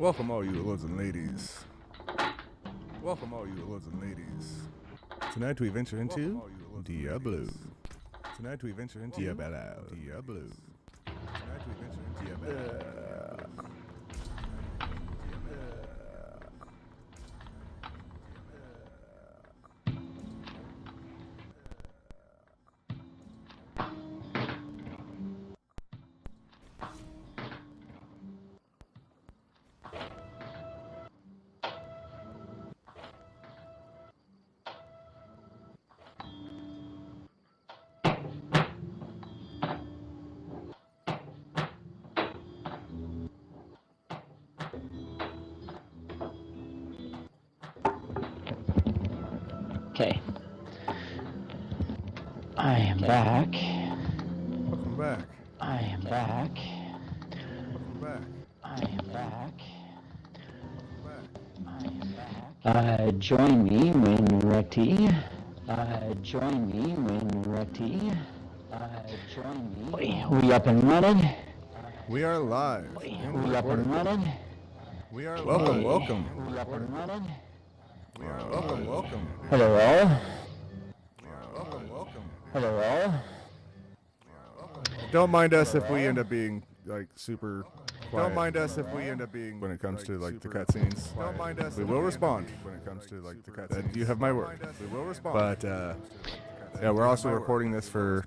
Welcome all you lords and ladies. Welcome all you lords and ladies. Tonight we venture into Diablo. Tonight we venture into Diablo. Diablo. Tonight we venture into Diablo. Okay. I am back. Welcome back. I am back. Welcome back. I am back. Welcome back. Join me when ready. Join me when ready. Join me. We up and running. We are live. We up and running. We are welcome. Welcome. We up and running. We are welcome. Welcome. Hello all. We are welcome. Welcome. Hello all. Don't mind us if we end up being like super quiet. Don't mind us if we end up being when it comes to like the cutscenes. Don't mind us. We will respond when it comes to like the cutscenes. You have my word. We will respond. But yeah, we're also recording this for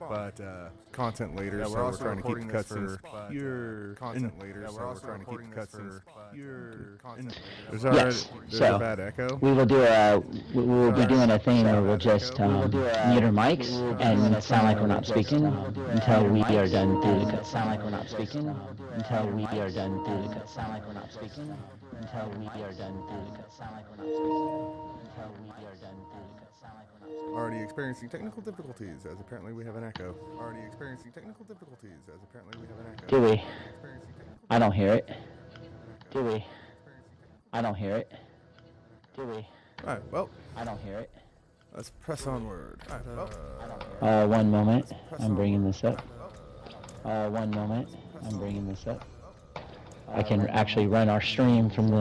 content later, so we're trying to keep the cutscenes pure content later. So we're trying to keep the cutscenes pure content. There's a bad echo. We will do we will be doing a thing where we'll just mute our mics and sound like we're not speaking until we are done through the cut. Sound like we're not speaking until we are done through the cut. Sound like we're not speaking until we are done through the cut. Sound like we're not speaking until we are done through the cut. Sound like we're not speaking. Already experiencing technical difficulties, as apparently we have an echo. Already experiencing technical difficulties, as apparently we have an echo. Do we? I don't hear it. Do we? I don't hear it. Do we? Alright, well. I don't hear it. Let's press onward. One moment. I'm bringing this up. One moment. I'm bringing this up. I can actually run our stream from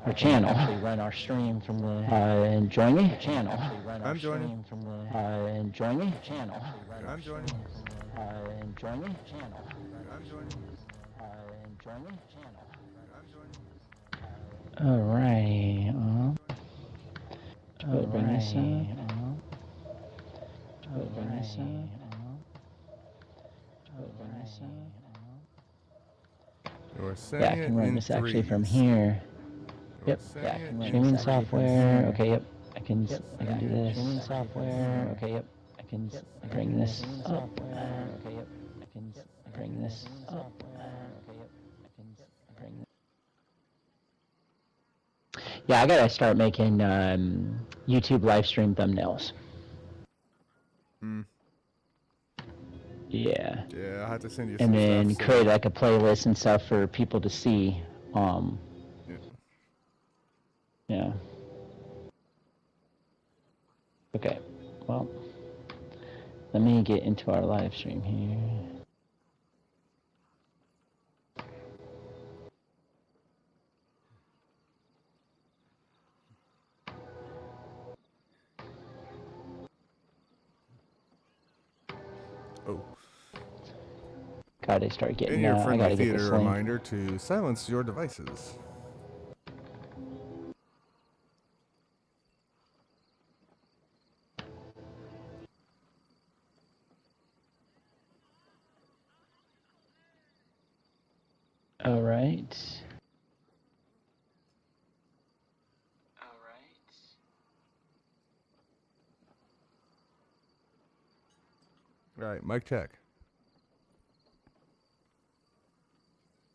our channel. Run our stream from and join me. Channel. I'm joining. From and join me. Channel. I'm joining. And join me. Channel. I'm joining. And join me. Channel. I'm joining. Alright. Bring this up. Bring this up. Bring this up. Yeah, I can run this actually from here. Yep. Yeah, I can run streaming software. Okay. Yep. I can do this. Streaming software. Okay. Yep. I can bring this up. Okay. Yep. I can bring this up. Okay. Yep. I can bring this. Yeah, I gotta start making YouTube live stream thumbnails. Yeah. Yeah, I have to send you. And then create like a playlist and stuff for people to see. Yeah. Okay. Well, let me get into our live stream here. Oh. Gotta start getting. In your I friendly gotta get theater this link. reminder to silence your devices. All right. All right, mic check.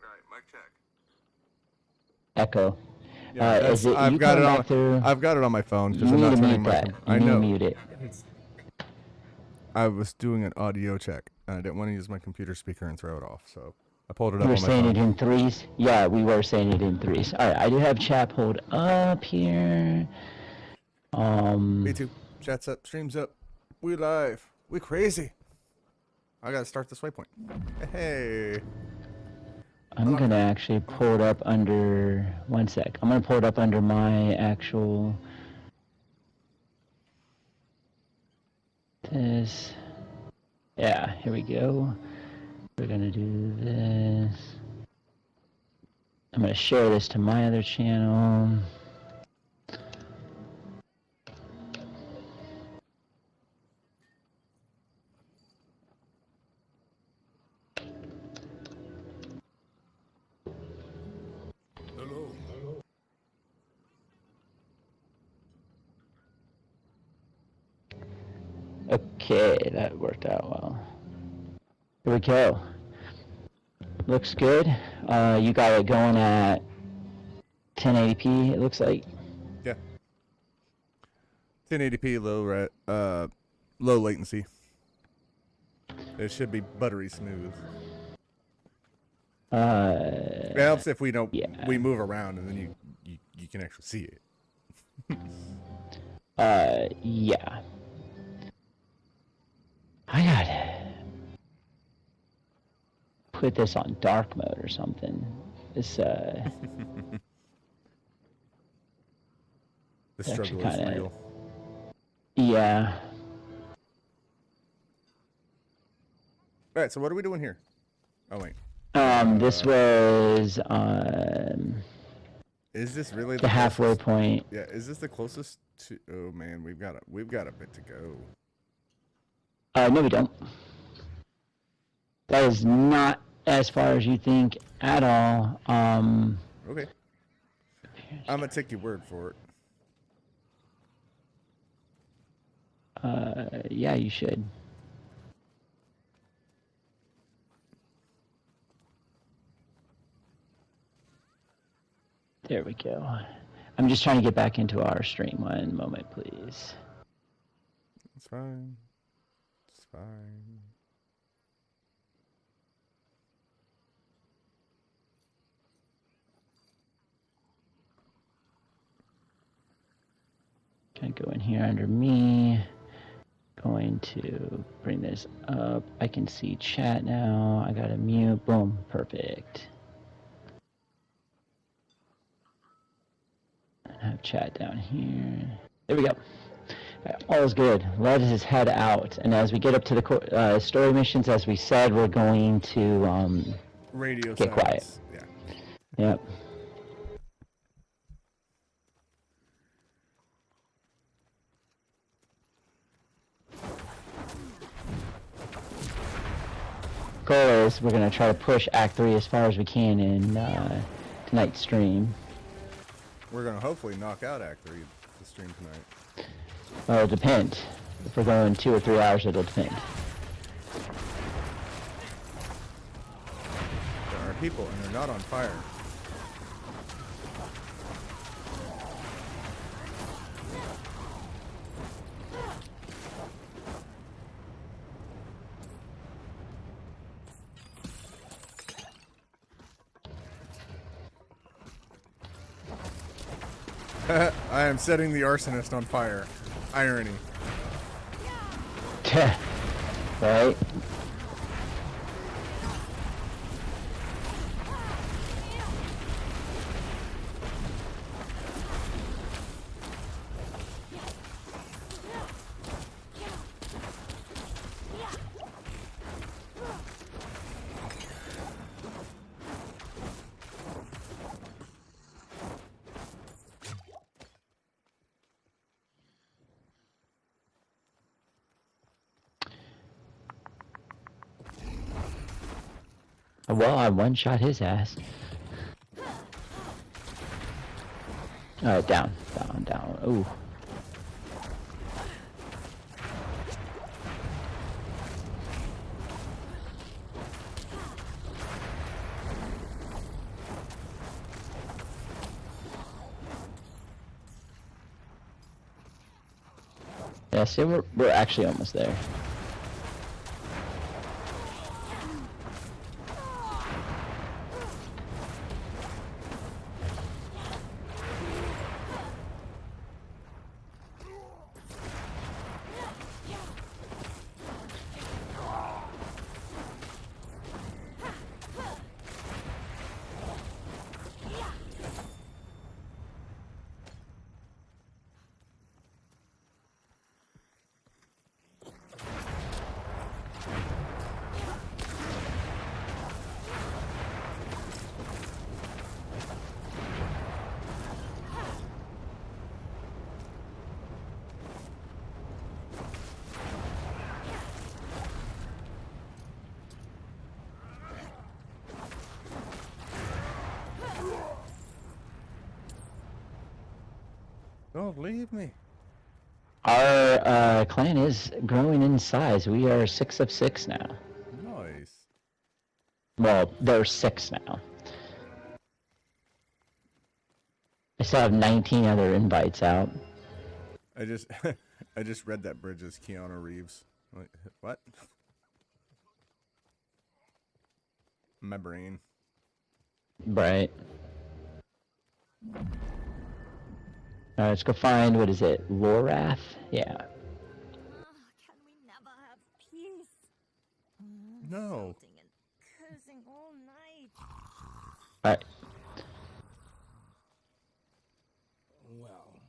All right, mic check. Echo. Yeah, is it? I've got it on my phone because I'm not turning my. I know. Mute it. I was doing an audio check and I didn't want to use my computer speaker and throw it off, so I pulled it up on We my were saying phone. it in threes? Yeah, we were saying it in threes. Alright, I do have chat pulled up here. Me too. Chat's up, stream's up. We live. We crazy. I gotta start this waypoint. Hey. I'm gonna actually pull it up under, one sec. I'm gonna pull it up under my actual, this, yeah, here we go. We're gonna do this. I'm gonna share this to my other channel. Okay, that worked out well. Here we go. Looks good. You got it going at 1080p, it looks like. Yeah. 1080p, low latency. It should be buttery smooth. It helps if we don't we move around and then you can actually see it. Yeah. I gotta put this on dark mode or something. This the struggle is real. Yeah. Alright, so what are we doing here? Oh wait. This was is this really the halfway point? Yeah, is this the closest to? Oh man, we've got a bit to go. No, we don't. That is not as far as you think at all. Okay. I'm gonna take your word for it. Yeah, you should. There we go. I'm just trying to get back into our stream. One moment, please. It's fine. It's fine. Can I go in here under me? Going to bring this up. I can see chat now. I gotta mute. Boom. Perfect. I have chat down here. There we go. All is good. Let us head out. And as we get up to the story missions, as we said, we're going to radio get quiet. Yeah. Yep. Goal is we're going to try to push Act 3 as far as we can in tonight's stream. We're going to hopefully knock out Act 3 the stream tonight. Well, it'll depend. If we're going 2 or 3 hours, it'll depend. There are people and they're not on fire. I am setting the arsonist on fire. Irony. Right? Well, I one-shot his ass. Alright, down. Ooh. Yeah, see, we're actually almost there. Don't leave me. Our clan is growing in size. We are 6 of 6 now. Nice. Well, there's 6 now. I still have 19 other invites out. I just read that Bridge is Keanu Reeves. Wait, what? My brain. Right. Alright, let's go find, what is it, Lorath? Yeah. Can we never have peace? No. Shouting and cursing all night. Alright. Well,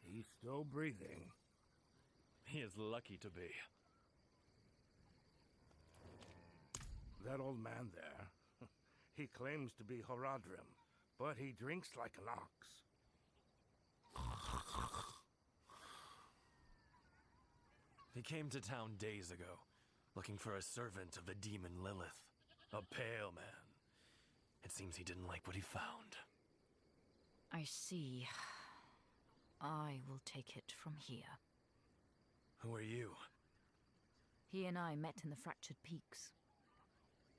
he's still breathing. He is lucky to be. That old man there, he claims to be Horadrim, but he drinks like an ox. He came to town days ago, looking for a servant of the demon Lilith. A pale man. It seems he didn't like what he found. I see. I will take it from here. Who are you? He and I met in the Fractured Peaks.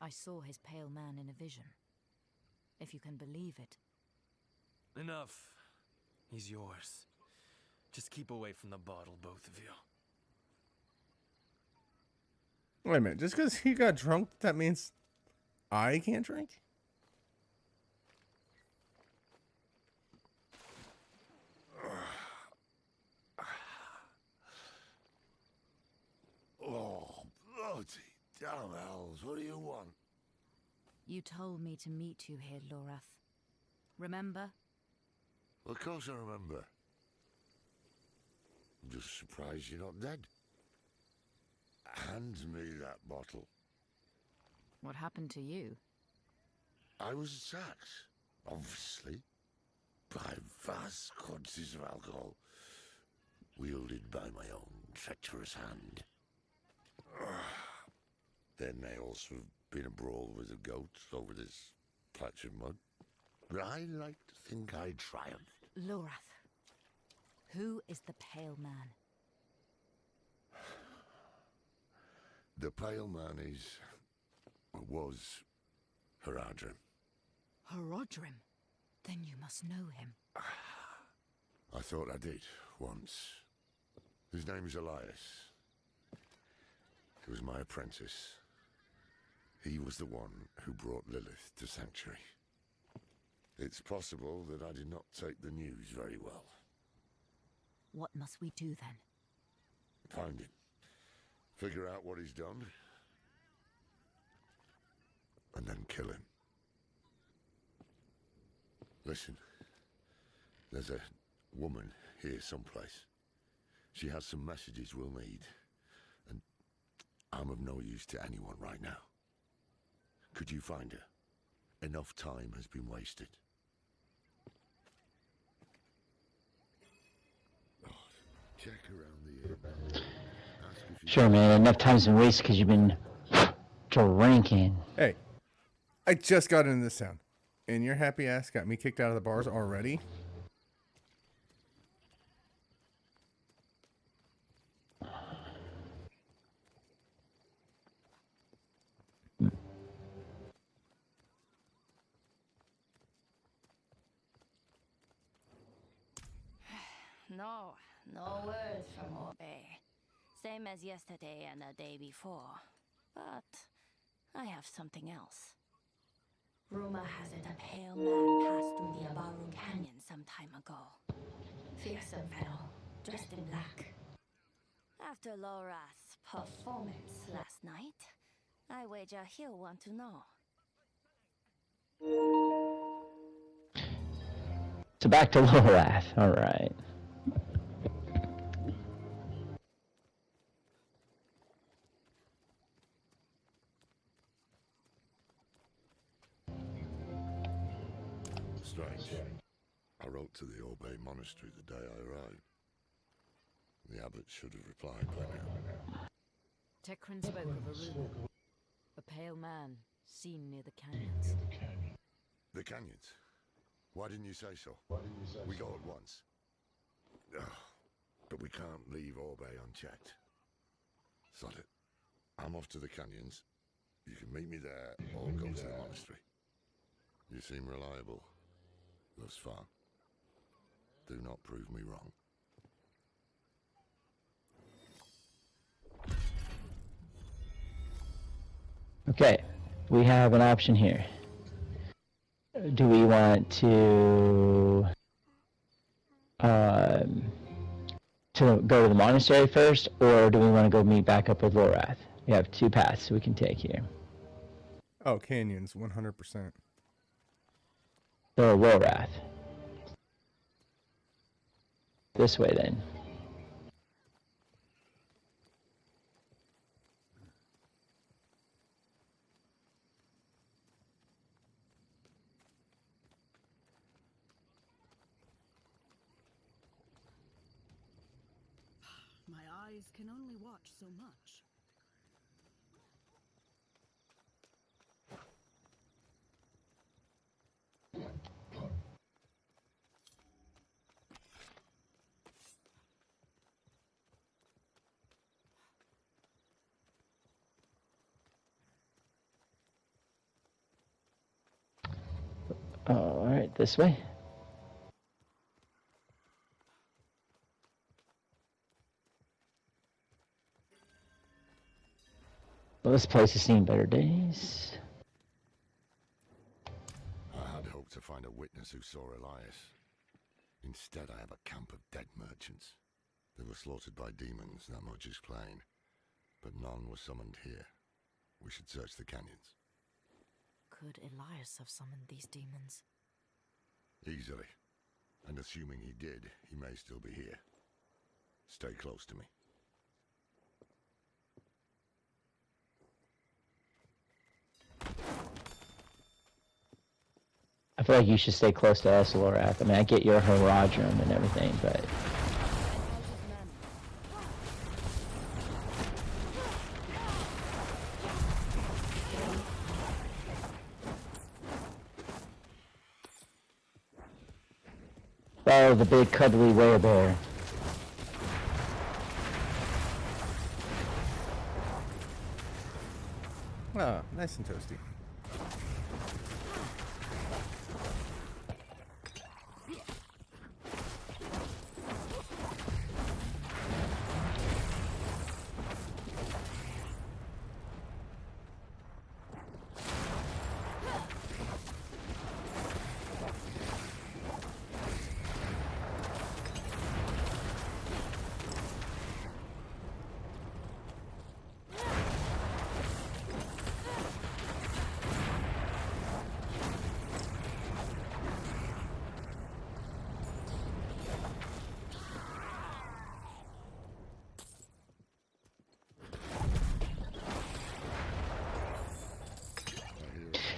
I saw his pale man in a vision. If you can believe it. Enough. He's yours. Just keep away from the bottle, both of you. Wait a minute. Just because he got drunk, that means I can't drink? Oh, bloody damn hells, what do you want? You told me to meet you here, Lorath. Remember? Of course I remember. I'm just surprised you're not dead. Hand me that bottle. What happened to you? I was attacked, obviously, by vast quantities of alcohol, wielded by my own treacherous hand. There may also have been a brawl with the goats over this patch of mud, but I like to think I triumphed. Lorath. Who is the Pale Man? The Pale Man was Horadrim. Horadrim? Then you must know him. I thought I did, once. His name's Elias. He was my apprentice. He was the one who brought Lilith to Sanctuary. It's possible that I did not take the news very well. What must we do then? Find him. Figure out what he's done. And then kill him. Listen. There's a woman here someplace. She has some messages we'll need. And I'm of no use to anyone right now. Could you find her? Enough time has been wasted. Check around the area. Sure, man. Enough time's been wasted because you've been drinking. Hey, I just got into this town, and your happy ass got me kicked out of the bars already? No words from Orbe. Same as yesterday and the day before. But I have something else. Rumor has it a pale man passed through the Abaru Canyon some time ago. Fearsome fellow, dressed in black. After Lorath's performance last night, I wager he'll want to know. So back to Lorath. Alright. Strange. I wrote to the Orbe Monastery the day I arrived. The abbot should have replied by now. Tekrin spoke of a rumor. A pale man seen near the canyons. The canyons? Why didn't you say so? We go at once. But we can't leave Orbe unchecked. Sod it. I'm off to the canyons. You can meet me there or go to the monastery. You seem reliable thus far. Do not prove me wrong. Okay, we have an option here. Do we want to go to the monastery first, or do we want to go meet back up with Lorath? We have two paths we can take here. Oh, canyons, 100%. So Lorath. This way then. My eyes can only watch so much. All right, this way. Well, this place has seen better days. I had hoped to find a witness who saw Elias. Instead, I have a camp of dead merchants. They were slaughtered by demons, that much is plain. But none were summoned here. We should search the canyons. Could Elias have summoned these demons? Easily. And assuming he did, he may still be here. Stay close to me. I feel like you should stay close to us, Lorath. I mean, I get your Horadrim and everything, but... Oh, the big cuddly werebear. Ah, nice and toasty.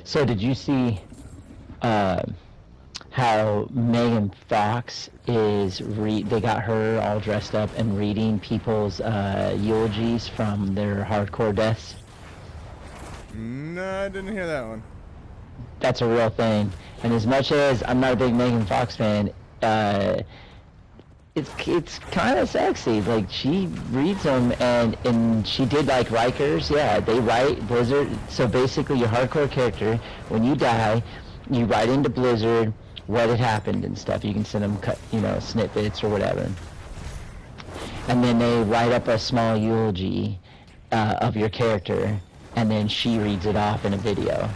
So did you see how Megan Fox is they got her all dressed up and reading people's eulogies from their hardcore deaths? No, I didn't hear that one. That's a real thing. And as much as I'm not a big Megan Fox fan, it's kind of sexy. Like, she reads them, and she did like Rikers. Yeah, they write Blizzard. So basically, your hardcore character, when you die, you write into Blizzard what had happened and stuff. You can send them snippets or whatever, and then they write up a small eulogy of your character, and then she reads it off in a video.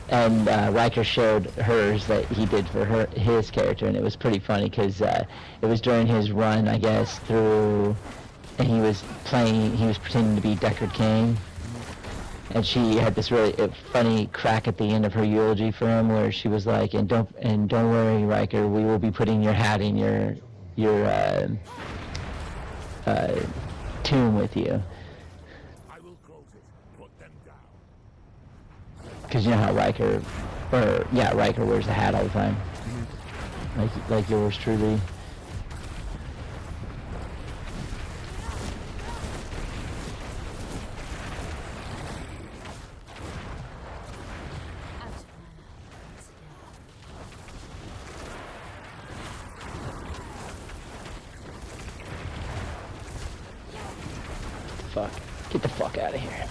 And Riker showed hers that he did for his character, and it was pretty funny because it was during his run, I guess, through, and he was pretending to be Deckard Cain, and she had this really funny crack at the end of her eulogy for him, where she was like, "And don't worry, Riker, we will be putting your hat in your tomb with you." Because you know how Riker wears the hat all the time. Mm-hmm. Like yours truly. fuck. Get the fuck out of here.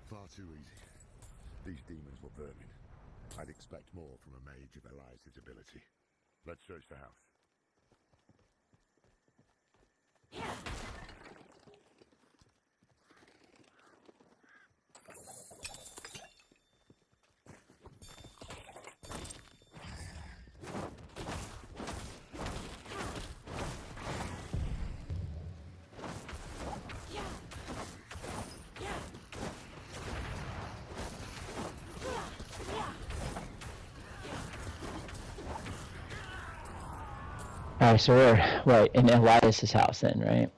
Far too easy. These demons were burning. I'd expect more from a mage of Elias's ability. Let's search the house. Alright, so we're in Elias's house then, right?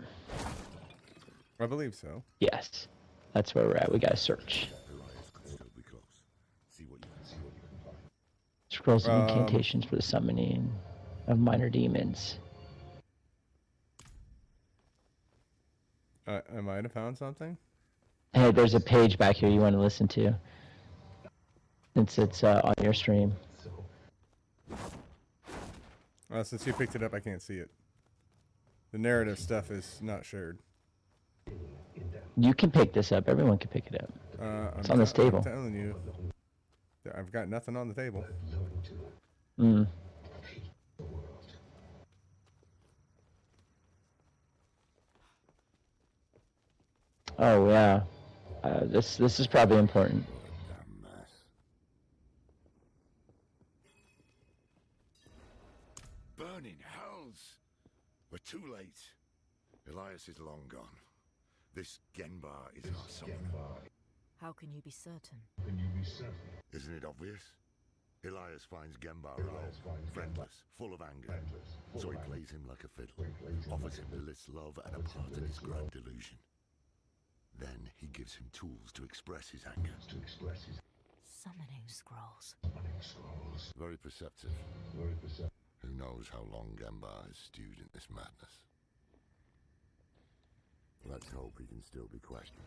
I believe so. Yes. That's where we're at. We gotta search. Elias could still be close. See what you can find. Scrolls of incantations for the summoning of minor demons. I might have found something. Hey, there's a page back here you want to listen to. Since it's on your stream. Since you picked it up, I can't see it. The narrative stuff is not shared. You can pick this up. Everyone can pick it up. It's on this table. I'm telling you. I've got nothing on the table. Mm. Oh, yeah. This is probably important. Damn mess. Burning hells! We're too late. Elias is long gone. This Genbar is our summoner. How can you be certain? Isn't it obvious? Elias finds Genbar alone, friendless, full of anger. So he plays him like a fiddle, offers him Lilith's love and a part in his grand delusion. Then he gives him tools to express his anger. Summoning scrolls. Very perceptive. Who knows how long Genbar has stewed in this madness? Let's hope he can still be questioned.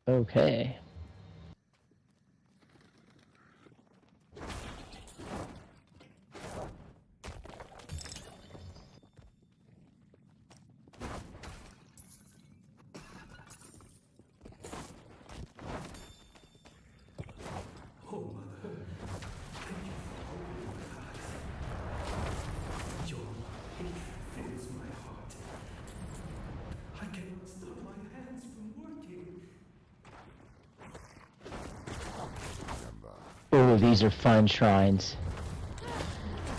Okay. Ooh, these are fun shrines.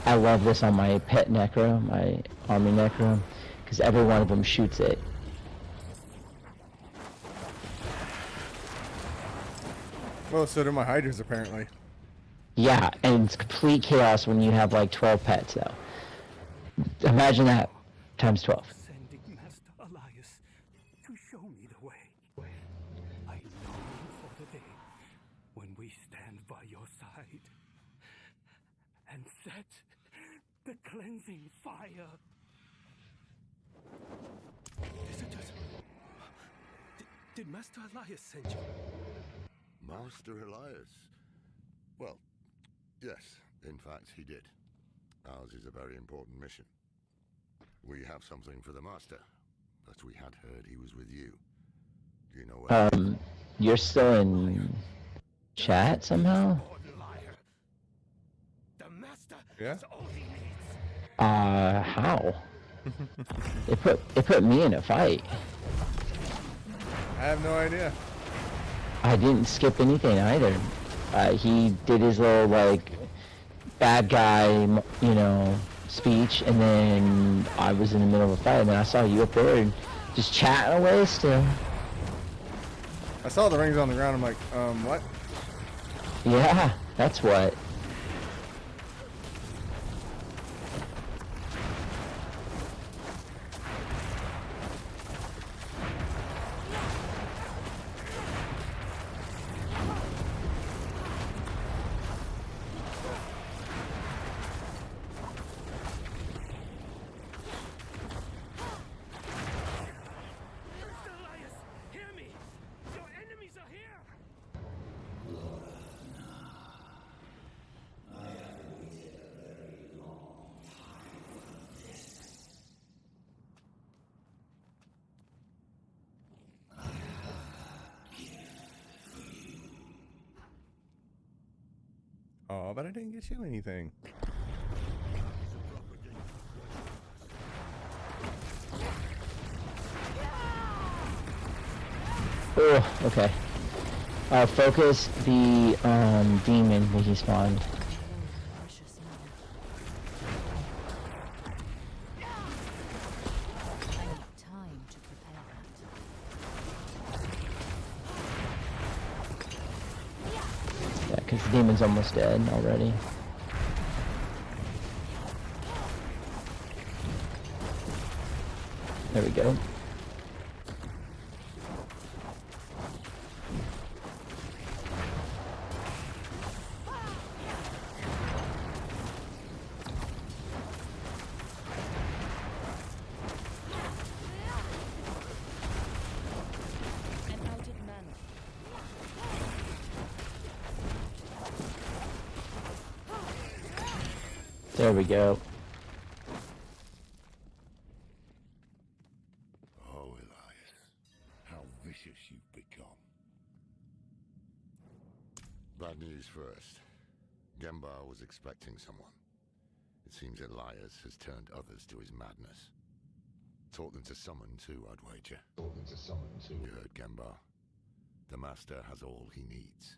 I love this on my pet necro, my army necro, because every one of them shoots it. Well, so do my hydras, apparently. Yeah, and it's complete chaos when you have like 12 pets, though. Imagine that times 12. Sending Master Elias to show me the way. I long for the day when we stand by your side and set the cleansing fire. Visitors, did Master Elias send you? Master Elias? Well, yes, in fact he did. Ours is a very important mission. We have something for the Master, but we had heard he was with you. Do you know where? You're still in chat somehow? The Master Yeah? is all he needs. How? It put me in a fight. I have no idea. I didn't skip anything either. He did his little, like, bad guy, you know, speech, and then I was in the middle of a fight, and then I saw you up there and just chatting away still. I saw the rings on the ground. I'm like, what? Yeah, that's what. Oh, but I didn't get you anything. Oh, okay. Focus the demon that he spawned. Precious mana. I need time to prepare that. Yeah, because the demon's almost dead already. There we go. There we go. Oh, Elias, how vicious you've become. Bad news first. Gembar was expecting someone. It seems Elias has turned others to his madness. Taught them to summon too, I'd wager. You heard Gembar. The Master has all he needs.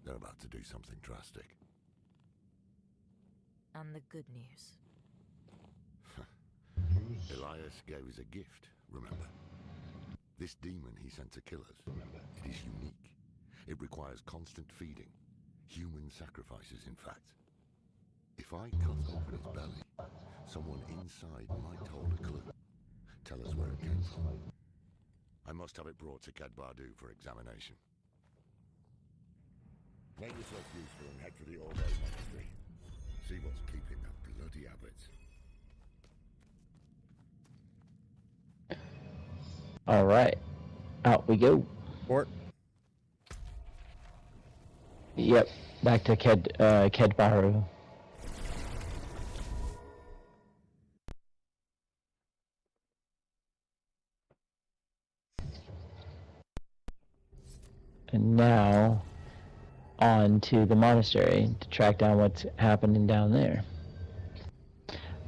They're about to do something drastic. And the good news. Elias gave us a gift, remember? This demon he sent to kill us. It is unique. It requires constant feeding. Human sacrifices, in fact. If I cut open its belly, someone inside might hold a clue. Tell us where it came from. I must have it brought to Kedbardu for examination. Make yourself useful and head for the Ordo Monastery. See what's keeping that bloody abbot. Alright. Out we go. Fort. Yep. Back to Kedbaru. And now on to the monastery to track down what's happening down there.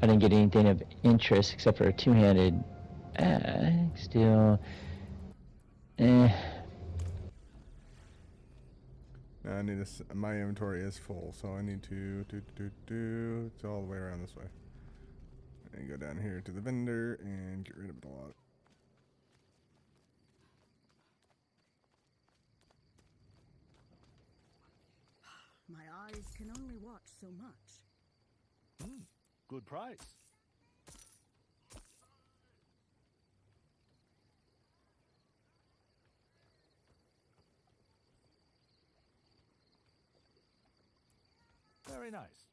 I didn't get anything of interest except for a two-handed axe. Still, I need to. My inventory is full, so I need to do. It's all the way around this way. And go down here to the vendor and get rid of the lot. My eyes can only watch so much. Good price. Very nice.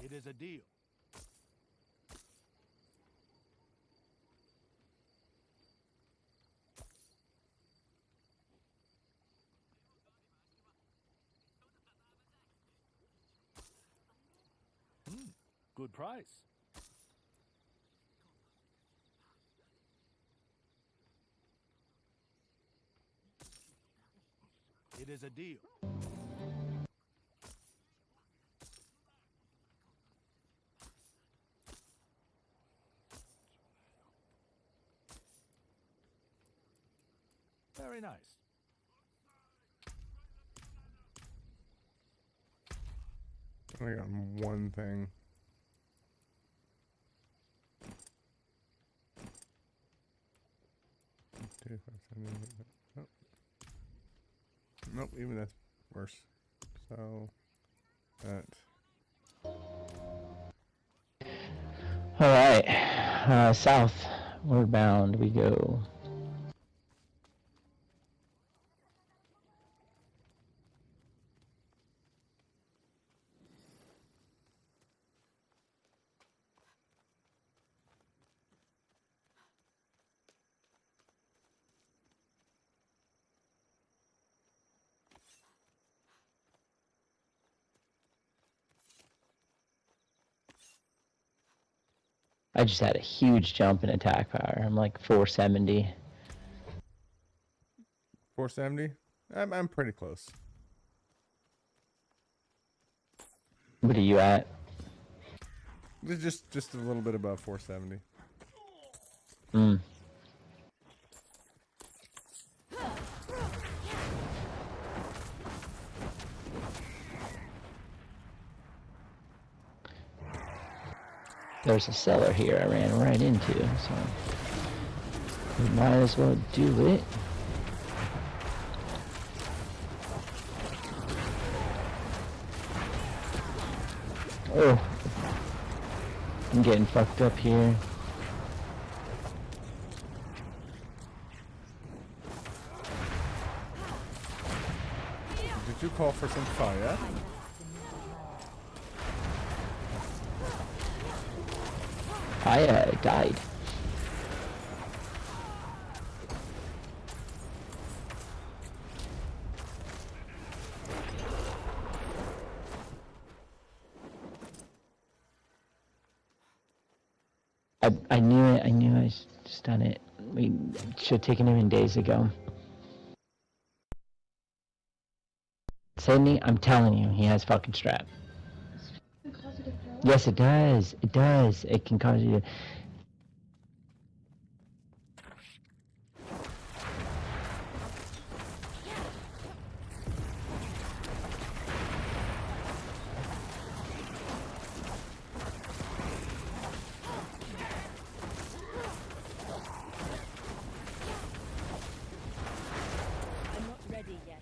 It is a deal. Good price. It is a deal. Very nice. I got one thing. Two, 5, 7, 8, nope. Nope, even that's worse. So that. alright. Southward bound we go. I just had a huge jump in attack power. I'm like 470. 470? I'm pretty close. What are you at? Just a little bit above 470. Hmm. There's a cellar here I ran right into, so we might as well do it. Oh, I'm getting fucked up here. Did you call for some fire? I died. I knew it. I knew I just done it. We should have taken him in days ago. Sydney, I'm telling you, he has fucking strap. Yes, it does. It does. It can cause you to... I'm not ready yet.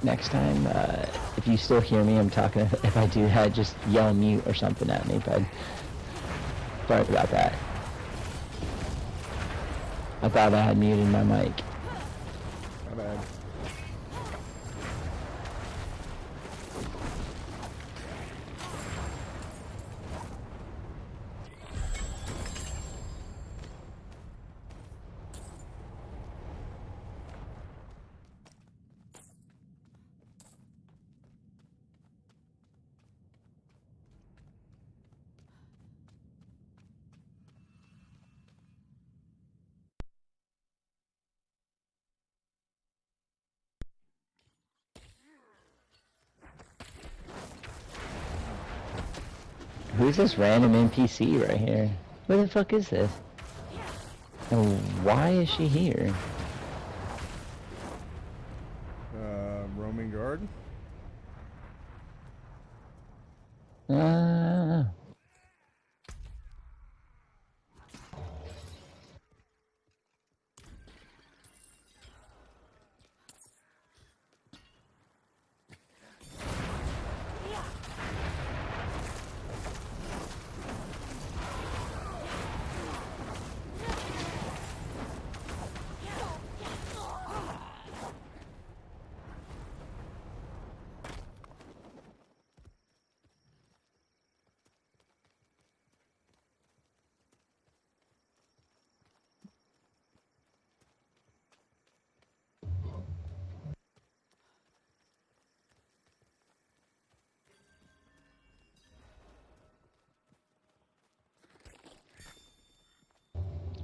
Next time, if you still hear me, I'm talking, if I do that, just yell mute or something at me, bud. Sorry about that. I thought I had muted my mic. My bad. Who's this random NPC right here? Where the fuck is this? And why is she here? Roaming guard?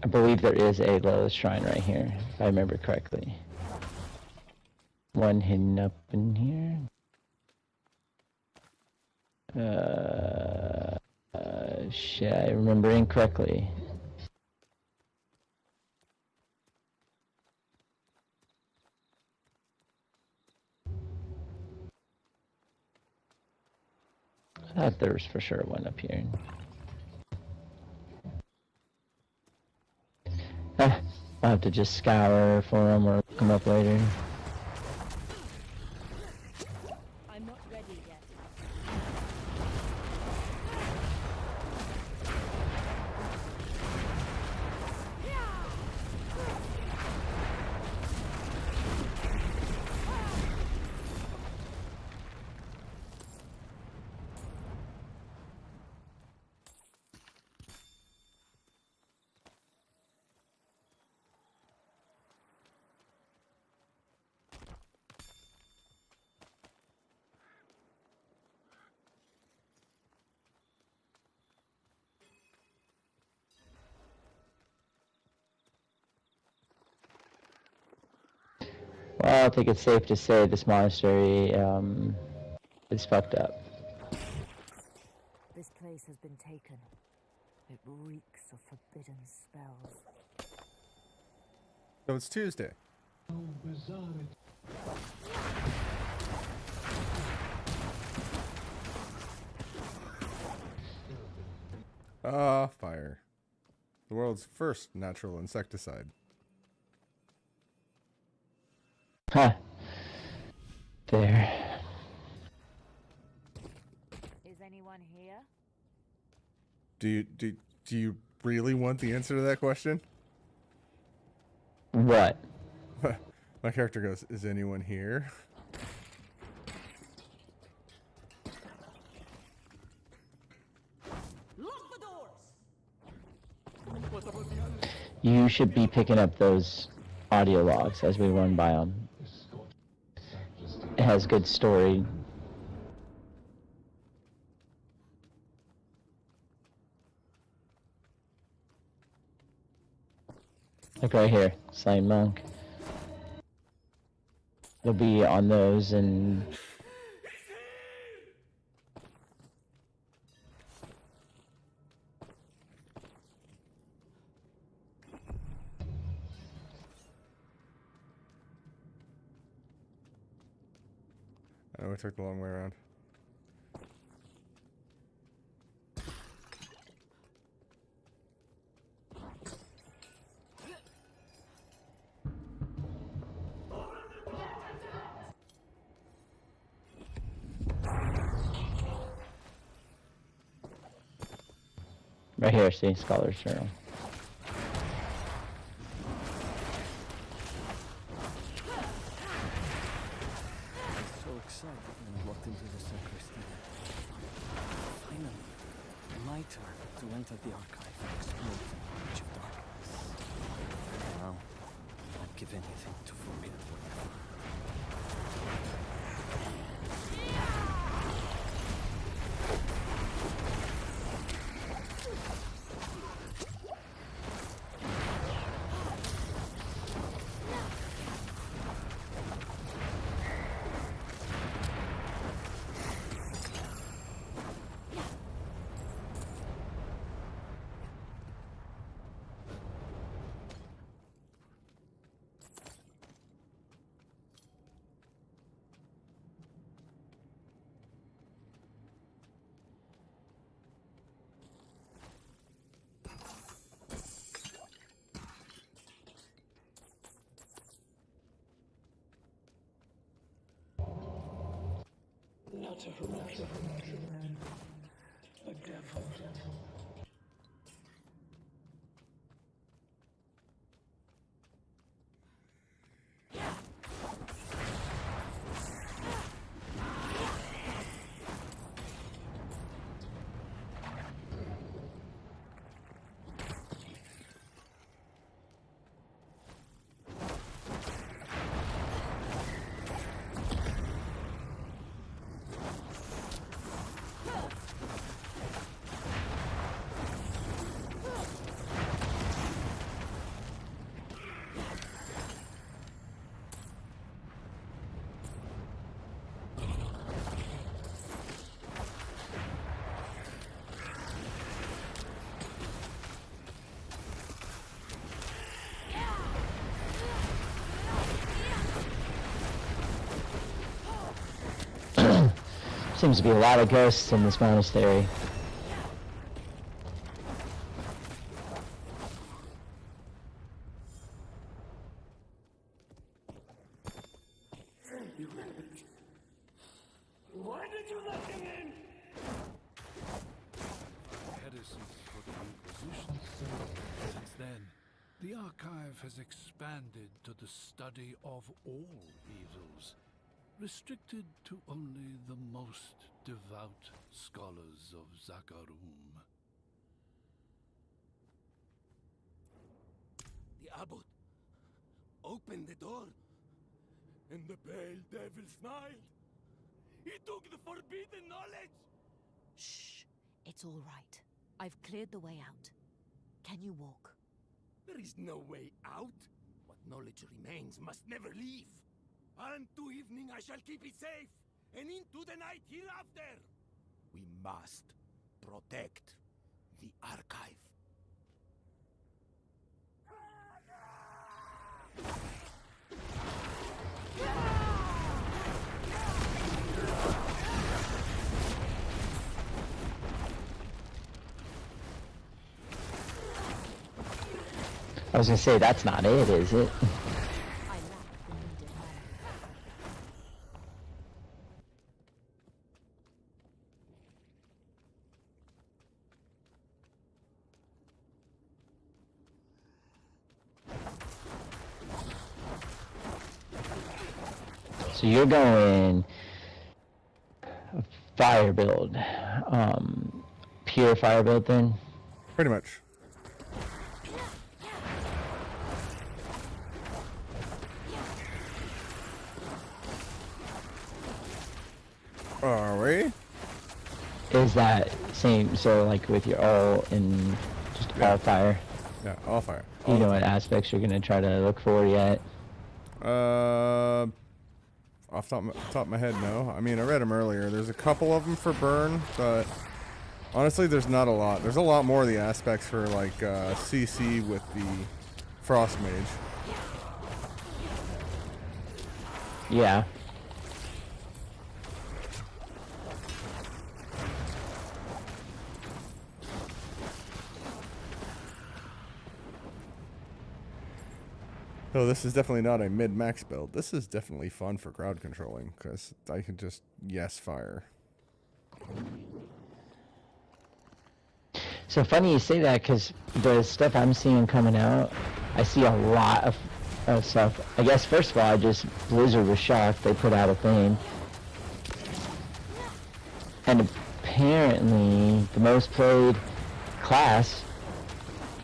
I believe there is a Lilith shrine right here, if I remember correctly. One hidden up in here. Shit, I remember incorrectly. I thought there was for sure one up here. I'll have to just scour for them or look them up later. I'm not ready yet. Well, I think it's safe to say this monastery is fucked up. This place has been taken. It reeks of forbidden spells. So it's Tuesday. Ah, fire. The world's first natural insecticide. Huh. There. Is anyone here? Do you really want the answer to that question? What? My character goes, "Is anyone here?" Lock the doors! You should be picking up those audio logs as we run by them. It has good story. Like right here, Slain Monk. It'll be on those and... I know we took the long way around. Right here, see, Scholar's Journal. So excited when I walked into the sacristy. Finally, my turn to enter the archive and explore the Age of Darkness. Now, I'd give anything to forbid whatever. Not a horrific man. A devil. Seems to be a lot of ghosts in this monastery. Why did you let him in? Heresy for the Inquisition. Since then, the archive has expanded to the study of all evils, restricted to only the most devout scholars of Zakarum. The abbot opened the door, and the pale devil smiled. He took the forbidden knowledge! Shh. It's all right. I've cleared the way out. Can you walk? There is no way out. What knowledge remains must never leave. Unto evening I shall keep it safe, and into the night hereafter. We must protect the archive. I was gonna say, that's not it, is it? I lack the needed knowledge. So you're going fire build, pure fire build then? Pretty much. Are we? Is that same, so like with your all in just all fire? Yeah, all fire. You know what aspects you're gonna try to look for yet? Off top of my head, no. I mean, I read them earlier. There's a couple of them for burn, but honestly, there's not a lot. There's a lot more of the aspects for like CC with the Frost Mage. Yeah. So this is definitely not a mid-max build. This is definitely fun for crowd controlling, because I can just yes fire. So funny you say that, because the stuff I'm seeing coming out, I see a lot of stuff. I guess first of all, Blizzard was shocked they put out a thing. And apparently the most played class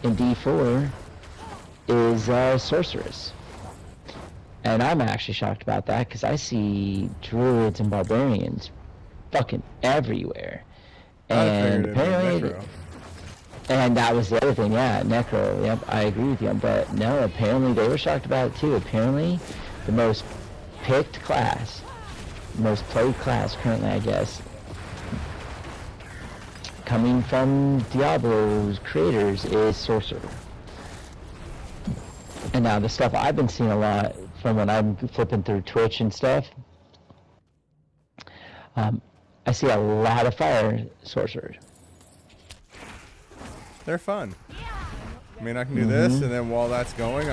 in D4 is Sorceress. And I'm actually shocked about that, because I see Druids and Barbarians fucking everywhere. And apparently, and that was the other thing, yeah, Necro, yep, I agree with you. But no, apparently they were shocked about it too. Apparently the most picked class, most played class currently, I guess, coming from Diablo's creators, is Sorcerer. And now the stuff I've been seeing a lot from when I'm flipping through Twitch and stuff, I see a lot of fire sorcerers. They're fun. I mean, I can do this, and then while that's going,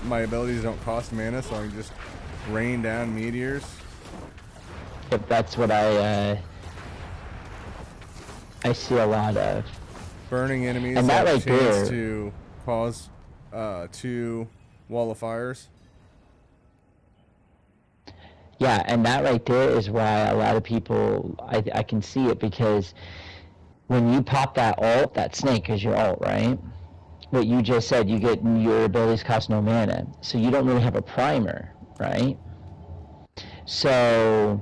my abilities don't cost mana, so I can just rain down meteors. But that's what I see a lot of. Burning enemies and that have right a chance there, to cause 2 wall of fires. Yeah, and that right there is why a lot of people, I can see it, because when you pop that ult, that snake is your ult, right? What you just said, you get your abilities cost no mana, so you don't really have a primer, right? So,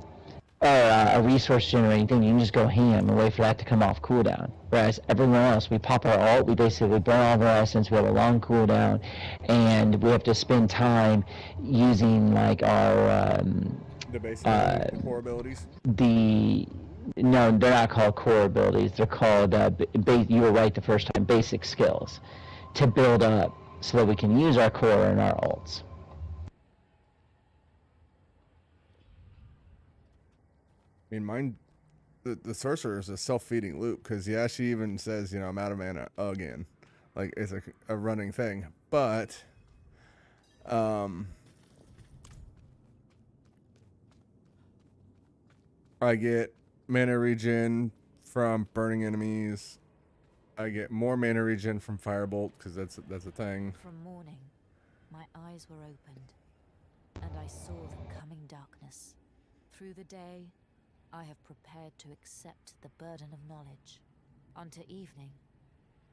or a resource generating thing, you can just go ham and wait for that to come off cooldown. Whereas everyone else, we pop our ult, we basically burn all of our essence, we have a long cooldown, and we have to spend time using like our The basic core abilities. No, they're not called core abilities. They're called, you were right the first time, basic skills, to build up so that we can use our core and our ults. I mean, mine, the sorcerer is a self-feeding loop, because yeah, she even says, you know, I'm out of mana again. Like, it's a running thing. But I get mana regen from burning enemies. I get more mana regen from Firebolt, because that's a thing. From morning, my eyes were opened, and I saw the coming darkness. Through the day, I have prepared to accept the burden of knowledge. Unto evening,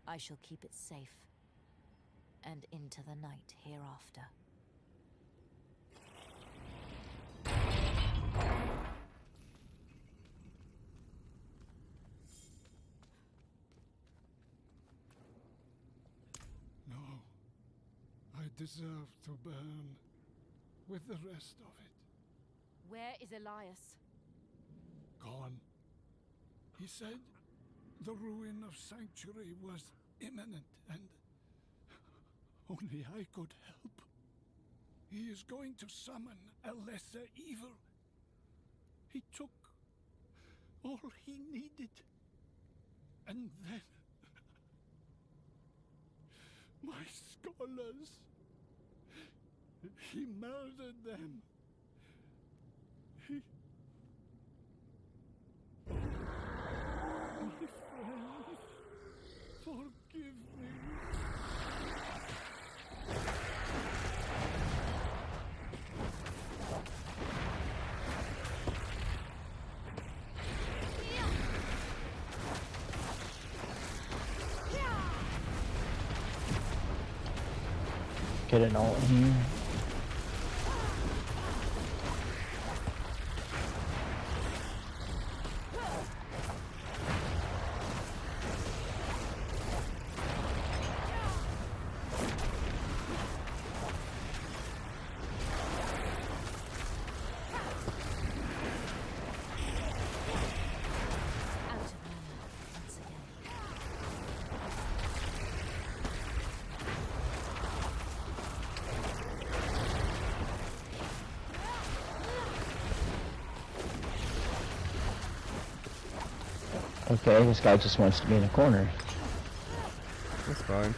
I shall keep it safe, and into the night hereafter. No, I deserve to burn with the rest of it. Where is Elias? Gone. He said the ruin of Sanctuary was imminent, and only I could help. He is going to summon a lesser evil. He took all he needed, and then my scholars. He murdered them. My friends, forgive me. Get an ult here. Okay, this guy just wants to be in a corner. That's fine.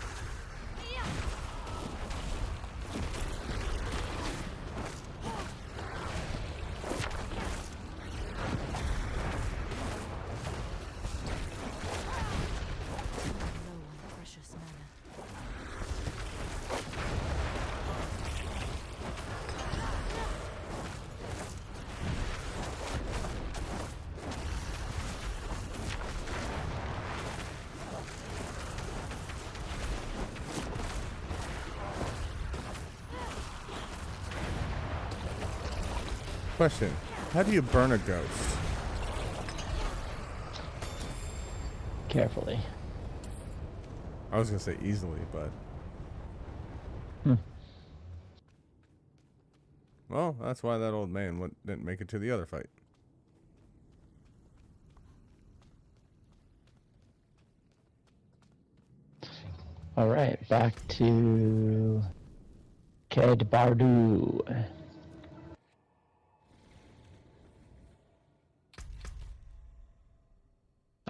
Question: how do you burn a ghost? Carefully. I was gonna say easily, but well, that's why that old man didn't make it to the other fight. All right, back to Ked Bardu.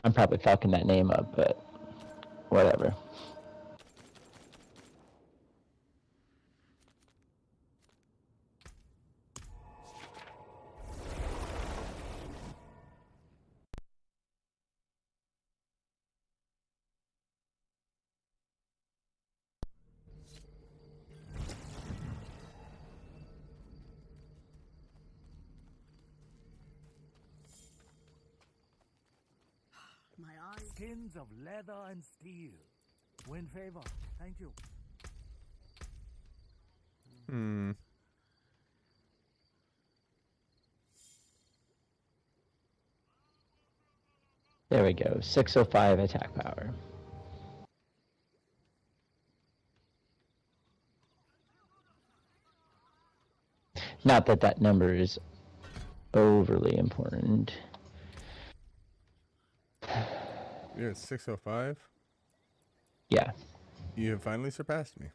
I'm probably fucking that name up, but whatever. My eyes. Skins of leather and steel. Win favor. Thank you. There we go. 605 attack power. Not that that number is overly important. You're at 605? Yeah. You have finally surpassed me.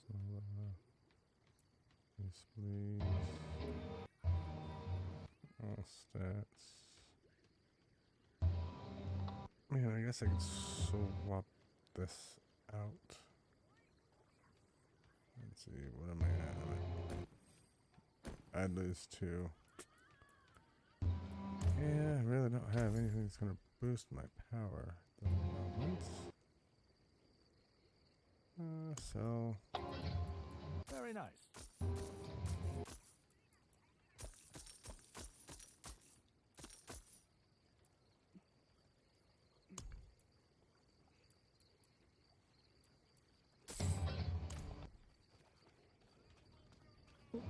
So, yes, please. All stats. Man, I guess I could swap this out. Let's see, what am I at? I'd lose 2. Yeah, I really don't have anything that's going to boost my power at the moment. So... Very nice.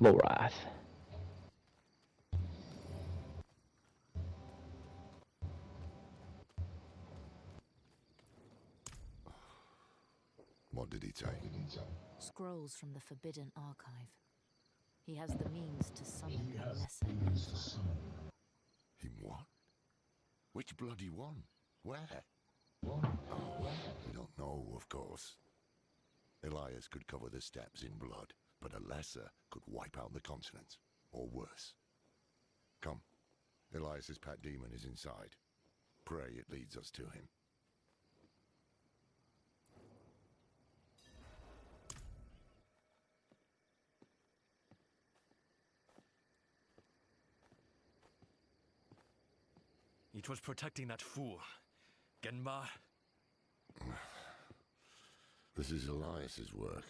Lorath. What did he take? Scrolls from the Forbidden Archive. He has the means to summon a lesser evil. Him what? Which bloody one? Where? Oh, we don't know, of course. Elias could cover the steppes in blood, but a lesser could wipe out the continent, or worse. Come, Elias's pet demon is inside. Pray it leads us to him. It was protecting that fool, Genma. This is Elias's work.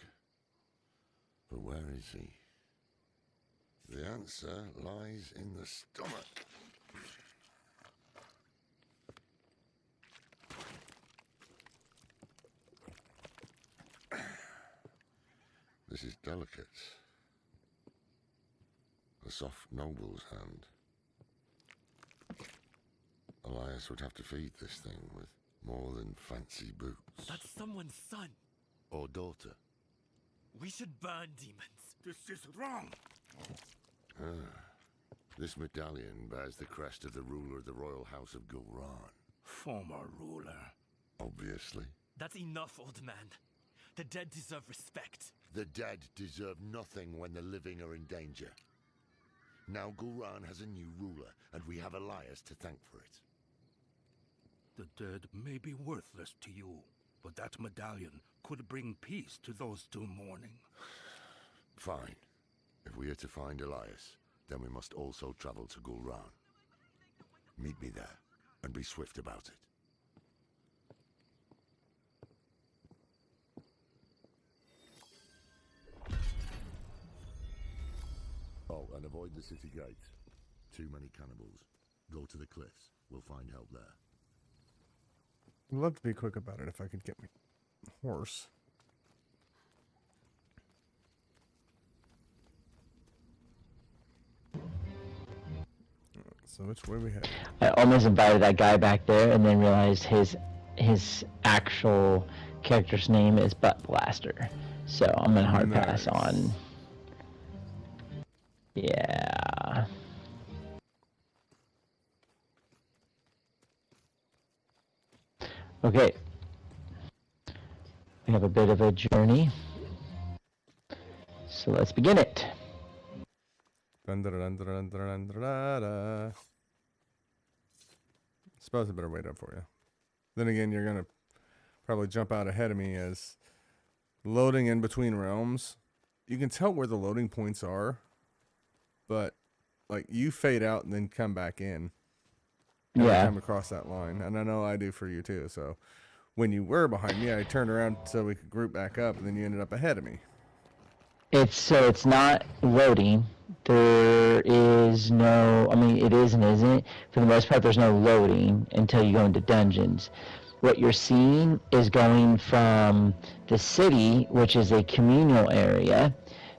But where is he? The answer lies in the stomach. This is delicate. A soft noble's hand. Elias would have to feed this thing with more than fancy boots. That's someone's son. Or daughter. We should burn demons. This is wrong. This medallion bears the crest of the ruler of the royal house of Gulran. Former ruler. Obviously. That's enough, old man. The dead deserve respect. The dead deserve nothing when the living are in danger. Now Gulran has a new ruler, and we have Elias to thank for it. The dead may be worthless to you, but that medallion could bring peace to those still mourning. Fine. If we are to find Elias, then we must also travel to Gulran. Meet me there, and be swift about it. Oh, and avoid the city gates. Too many cannibals. Go to the cliffs. We'll find help there. I'd love to be quick about it if I could get my horse. So which way we head? I almost invited that guy back there and then realized his actual character's name is Butt Blaster. So I'm gonna hard pass on. Yeah. Okay. We have a bit of a journey. So let's begin it. Suppose I better wait up for you. Then again, you're gonna probably jump out ahead of me as loading in between realms. You can tell where the loading points are, but like you fade out and then come back in. Every time across that line, and I know I do for you too. So when you were behind me, I turned around so we could group back up, and then you ended up ahead of me. It's not loading. There is no, I mean, it is and isn't. For the most part, there's no loading until you go into dungeons. What you're seeing is going from the city, which is a communal area,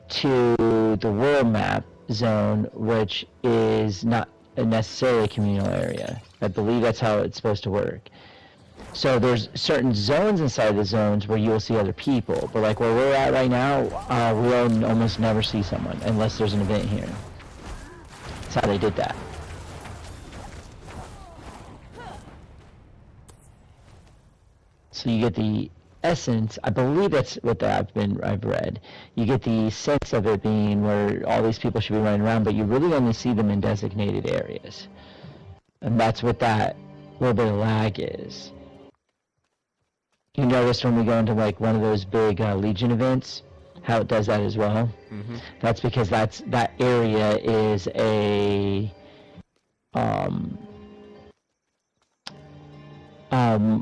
to the world map zone, which is not necessarily a communal area. I believe that's how it's supposed to work. So there's certain zones inside the zones where you will see other people, but like where we're at right now, we'll almost never see someone unless there's an event here. That's how they did that. So you get the essence, I believe that's what I've read. You get the sense of it being where all these people should be running around, but you really only see them in designated areas. And that's what that little bit of lag is. You notice when we go into like one of those big Legion events, how it does that as well. Mm-hmm. That's because that area is a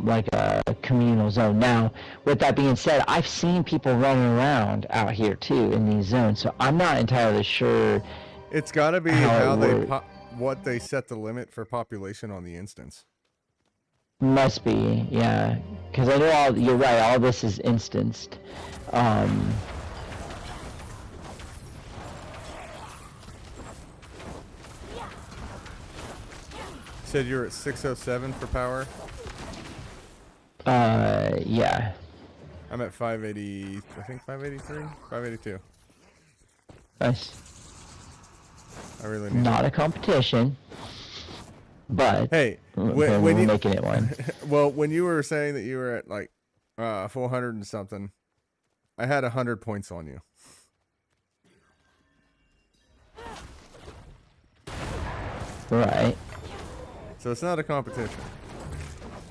like a communal zone. Now, with that being said, I've seen people running around out here too in these zones, so I'm not entirely sure. It's got to be how what they set the limit for population on the instance. Must be, yeah, because I know you're right. All this is instanced. Said you're at 607 for power. Yeah. I'm at 580. I think 583, 582. Nice. I really need not a competition, but hey, when you're making it one. Well, when you were saying that you were at like 400 and something, I had 100 points on you. Right. So it's not a competition.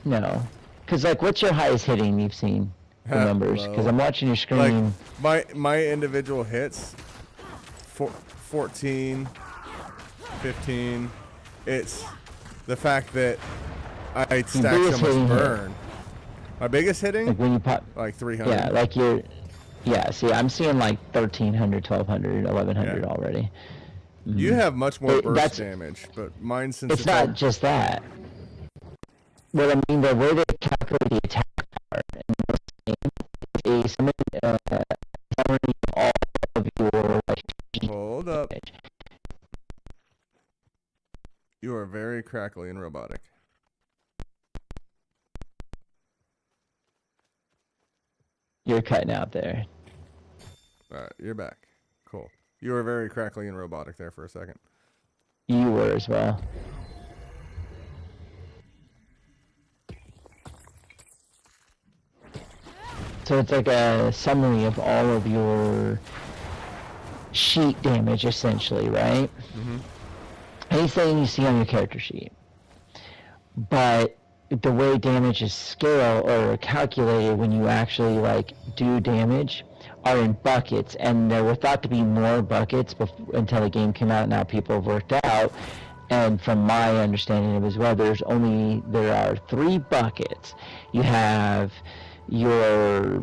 No. Because, like, what's your highest hitting you've seen? The numbers? Because I'm watching your screen. Like, my individual hits, 14, 15. It's the fact that I stack so much burn. My biggest hitting? Like when you pop. Like 300. Yeah, like you're. Yeah, see, I'm seeing like 1,300, 1,200, 1,100 already. Mm-hmm. You have much more burst damage, but mine since it's not just that. What I mean, the way they calculate the attack power in this game is summary of all of your Hold up. You are very crackly and robotic. You're cutting out there. Alright, you're back. Cool. You were very crackly and robotic there for a second. You were as well. So it's like a summary of all of your sheet damage, essentially, right? Mm-hmm. Anything you see on your character sheet. But the way damage is scaled or calculated when you actually like do damage are in buckets, and there were thought to be more buckets until the game came out. Now people have worked out, and from my understanding of it as well, there are 3 buckets. You have your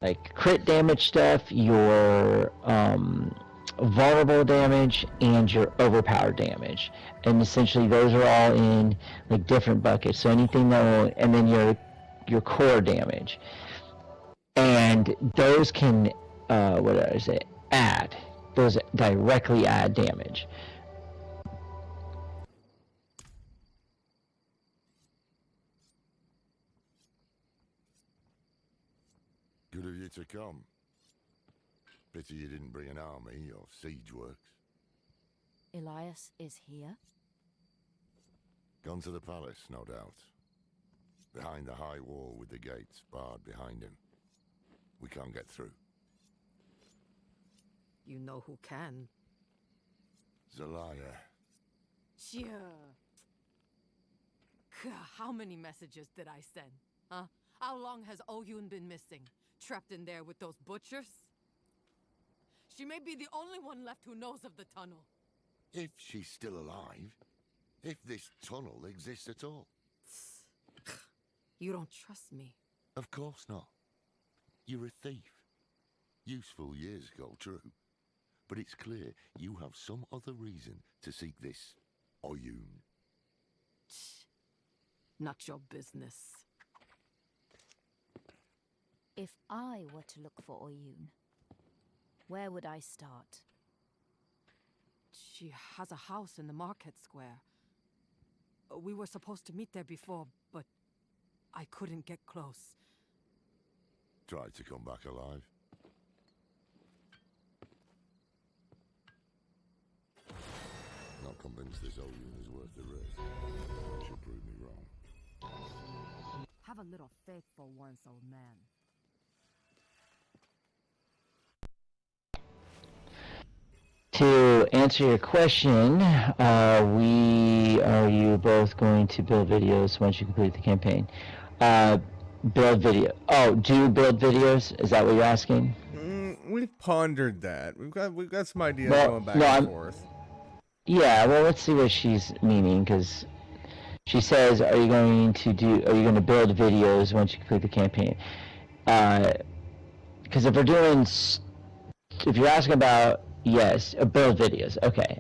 like crit damage stuff, your vulnerable damage, and your overpowered damage, and essentially those are all in like different buckets. So anything that and then your core damage, and those can add, those directly add damage. Good of you to come. Pity you didn't bring an army or siege works. Elias is here? Gone to the palace, no doubt. Behind the high wall with the gates barred behind him. We can't get through. You know who can. Zelaya. Sure. How many messages did I send? Huh? How long has Oyun been missing? Trapped in there with those butchers? She may be the only one left who knows of the tunnel. If she's still alive. If this tunnel exists at all. You don't trust me. Of course not. You're a thief. Useful years ago, true. But it's clear you have some other reason to seek this Oyun. Not your business. If I were to look for Oyun, where would I start? She has a house in the market square. We were supposed to meet there before, but I couldn't get close. Tried to come back alive. Not convinced this Oyun is worth the risk. She'll prove me wrong. Have a little faith for once, old man. to answer your question, are you both going to build videos once you complete the campaign? Build video. Oh, do you build videos? Is that what you're asking? We've pondered that. We've got some ideas going back and forth. Yeah, well, let's see what she's meaning, because she says, are you going to build videos once you complete the campaign? Because if you're asking about, yes, build videos, okay.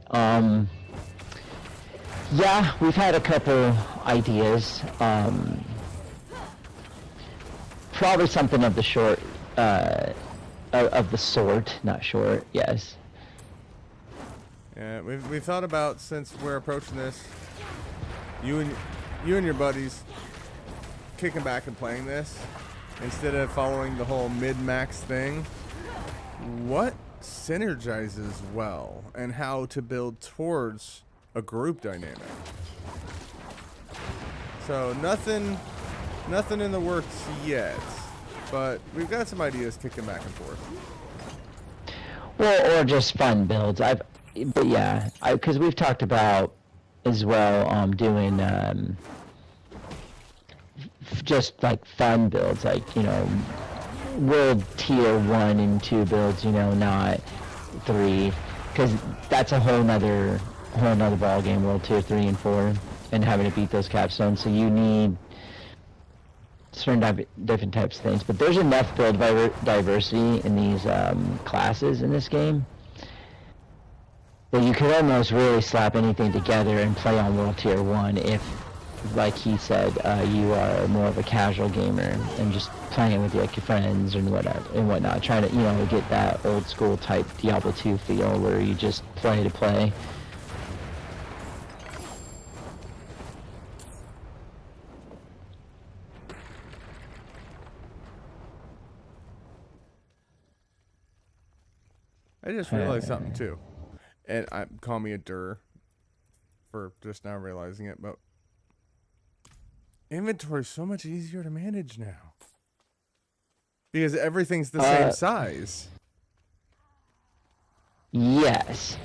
Yeah, we've had a couple ideas. Probably something of the sort, not short, yes. Yeah, we've thought about, since we're approaching this, you and your buddies kicking back and playing this instead of following the whole mid-max thing. What synergizes well and how to build towards a group dynamic? So nothing in the works yet, but we've got some ideas kicking back and forth. Well, or just fun builds. But yeah, because we've talked about as well doing just like fun builds, like, you know, world tier 1 and 2 builds, you know, not 3, because that's a whole nother ball game, world tier 3 and 4, and having to beat those capstones. So you need certain different types of things, but there's enough build diversity in these classes in this game that you could almost really slap anything together and play on World Tier 1 if, like he said, you are more of a casual gamer and just playing with like your friends and whatnot, trying to, you know, get that old school type Diablo 2 feel where you just play to play. I just realized something too, and call me a dur for just now realizing it, but inventory is so much easier to manage now because everything's the same size. Yes,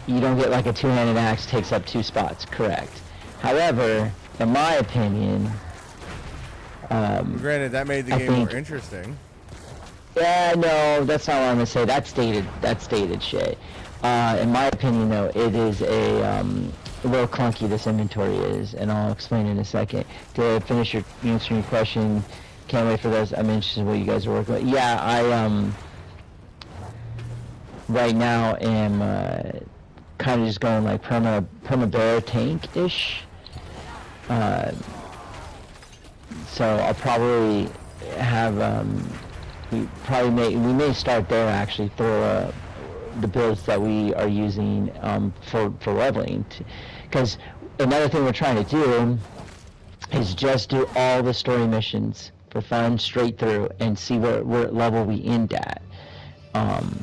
you don't get like a two-handed axe takes up 2 spots, correct. However, in my opinion, granted that made the game more interesting. Yeah, no, that's not what I'm gonna say. That's dated shit. In my opinion, though, it is a little clunky. This inventory is, and I'll explain in a second. To finish answering your question, can't wait for those. I'm interested in what you guys are working with. Yeah, I right now am kind of just going like perma bear tank-ish. So I'll probably have we may start there actually for the builds that we are using for leveling, because another thing we're trying to do is just do all the story missions for fun straight through and see what level we end at, and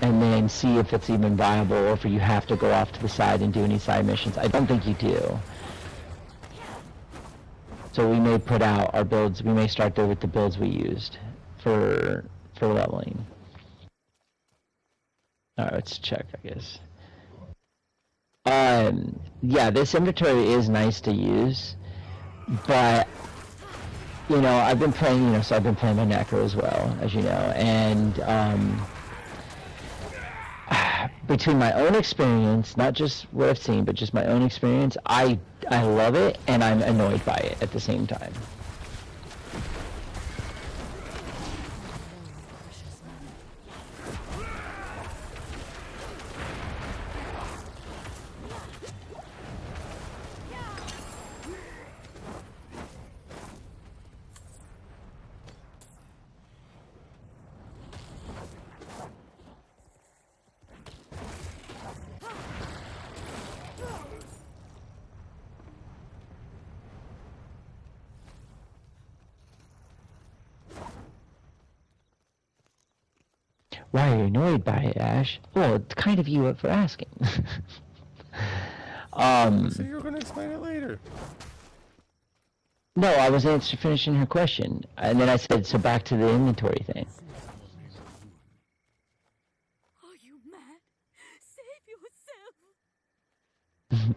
then see if it's even viable or if you have to go off to the side and do any side missions. I don't think you do. So we may put out our builds. We may start there with the builds we used for leveling. Alright, let's check, I guess. Yeah, this inventory is nice to use, but you know, I've been playing, you know, so I've been playing my Necro as well, as you know, and between my own experience, not just what I've seen, but just my own experience, I love it and I'm annoyed by it at the same time. Why are you annoyed by it, Ash? Well, it's kind of you for asking. So you were going to explain it later. No, I was finishing her question, and then I said, so back to the inventory thing. Are you mad?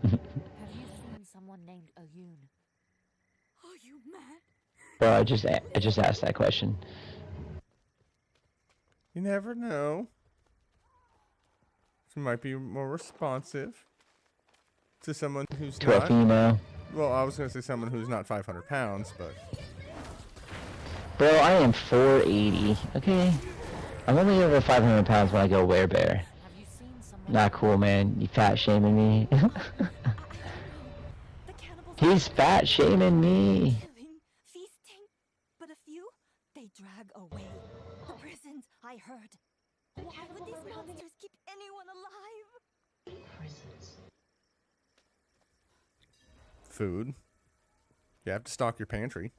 Have you seen someone named Oyun? Are you mad? Bro, I just asked that question. You never know. She might be more responsive to someone who's To a not. female. Well, I was gonna say someone who's not 500 pounds, but. Bro, I am 480. Okay. I'm only over 500 pounds when I go werebear. Not cool, man. You fat shaming me. He's fat shaming me. Killing, feasting, but a few, they drag away. The prisons, I heard. Why would these monsters keep anyone alive? Food. You have to stock your pantry.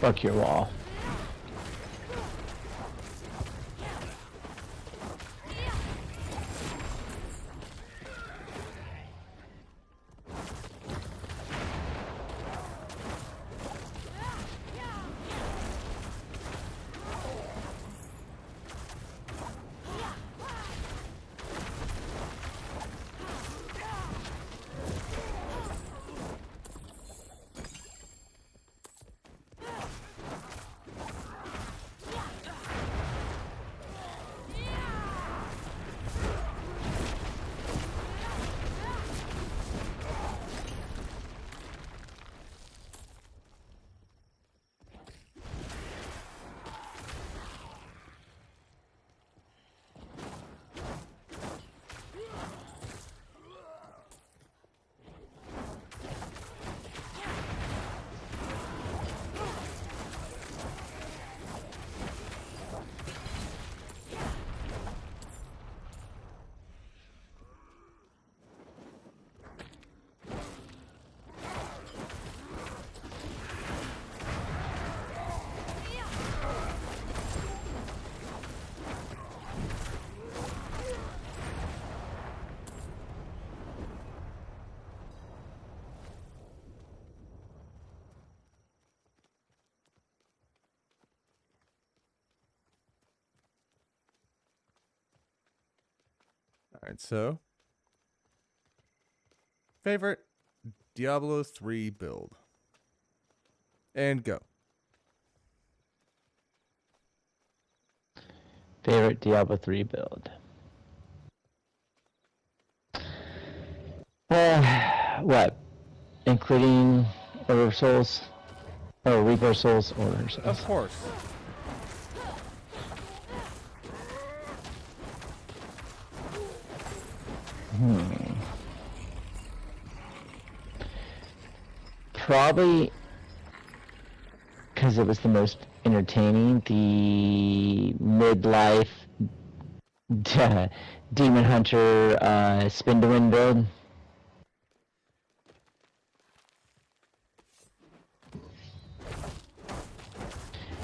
Fuck your wall. Alright, so. Favorite Diablo 3 build. And go. Favorite Diablo 3 build. What? Including Order of Souls? Or Reaper of Souls, Order of Souls. Of course. Probably because it was the most entertaining, the midlife Demon Hunter Spin to Win build.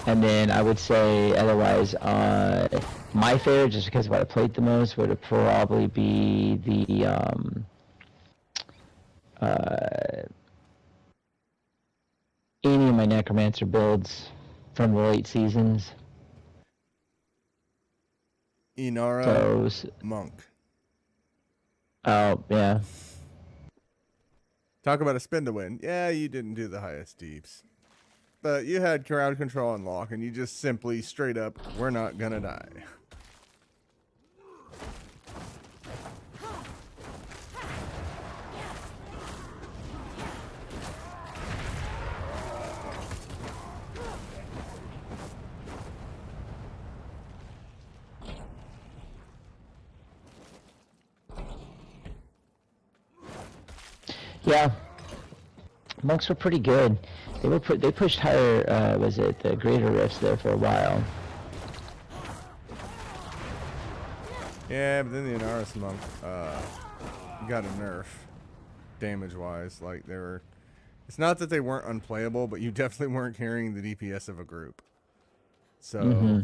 And then I would say otherwise, my favorite, just because of what I played the most, would probably be the any of my Necromancer builds from the late seasons. Inara Those. Monk. Oh, yeah. Talk about a spin to win. Yeah, you didn't do the highest deeps. But you had crowd control unlock, and you just simply straight up, we're not gonna die. Yeah. Monks were pretty good. They pushed higher, was it the greater rifts there for a while. Yeah, but then the Inaris monk got a nerf, damage-wise. Like, they were... It's not that they weren't unplayable, but you definitely weren't carrying the DPS of a group. So... Mm-hmm.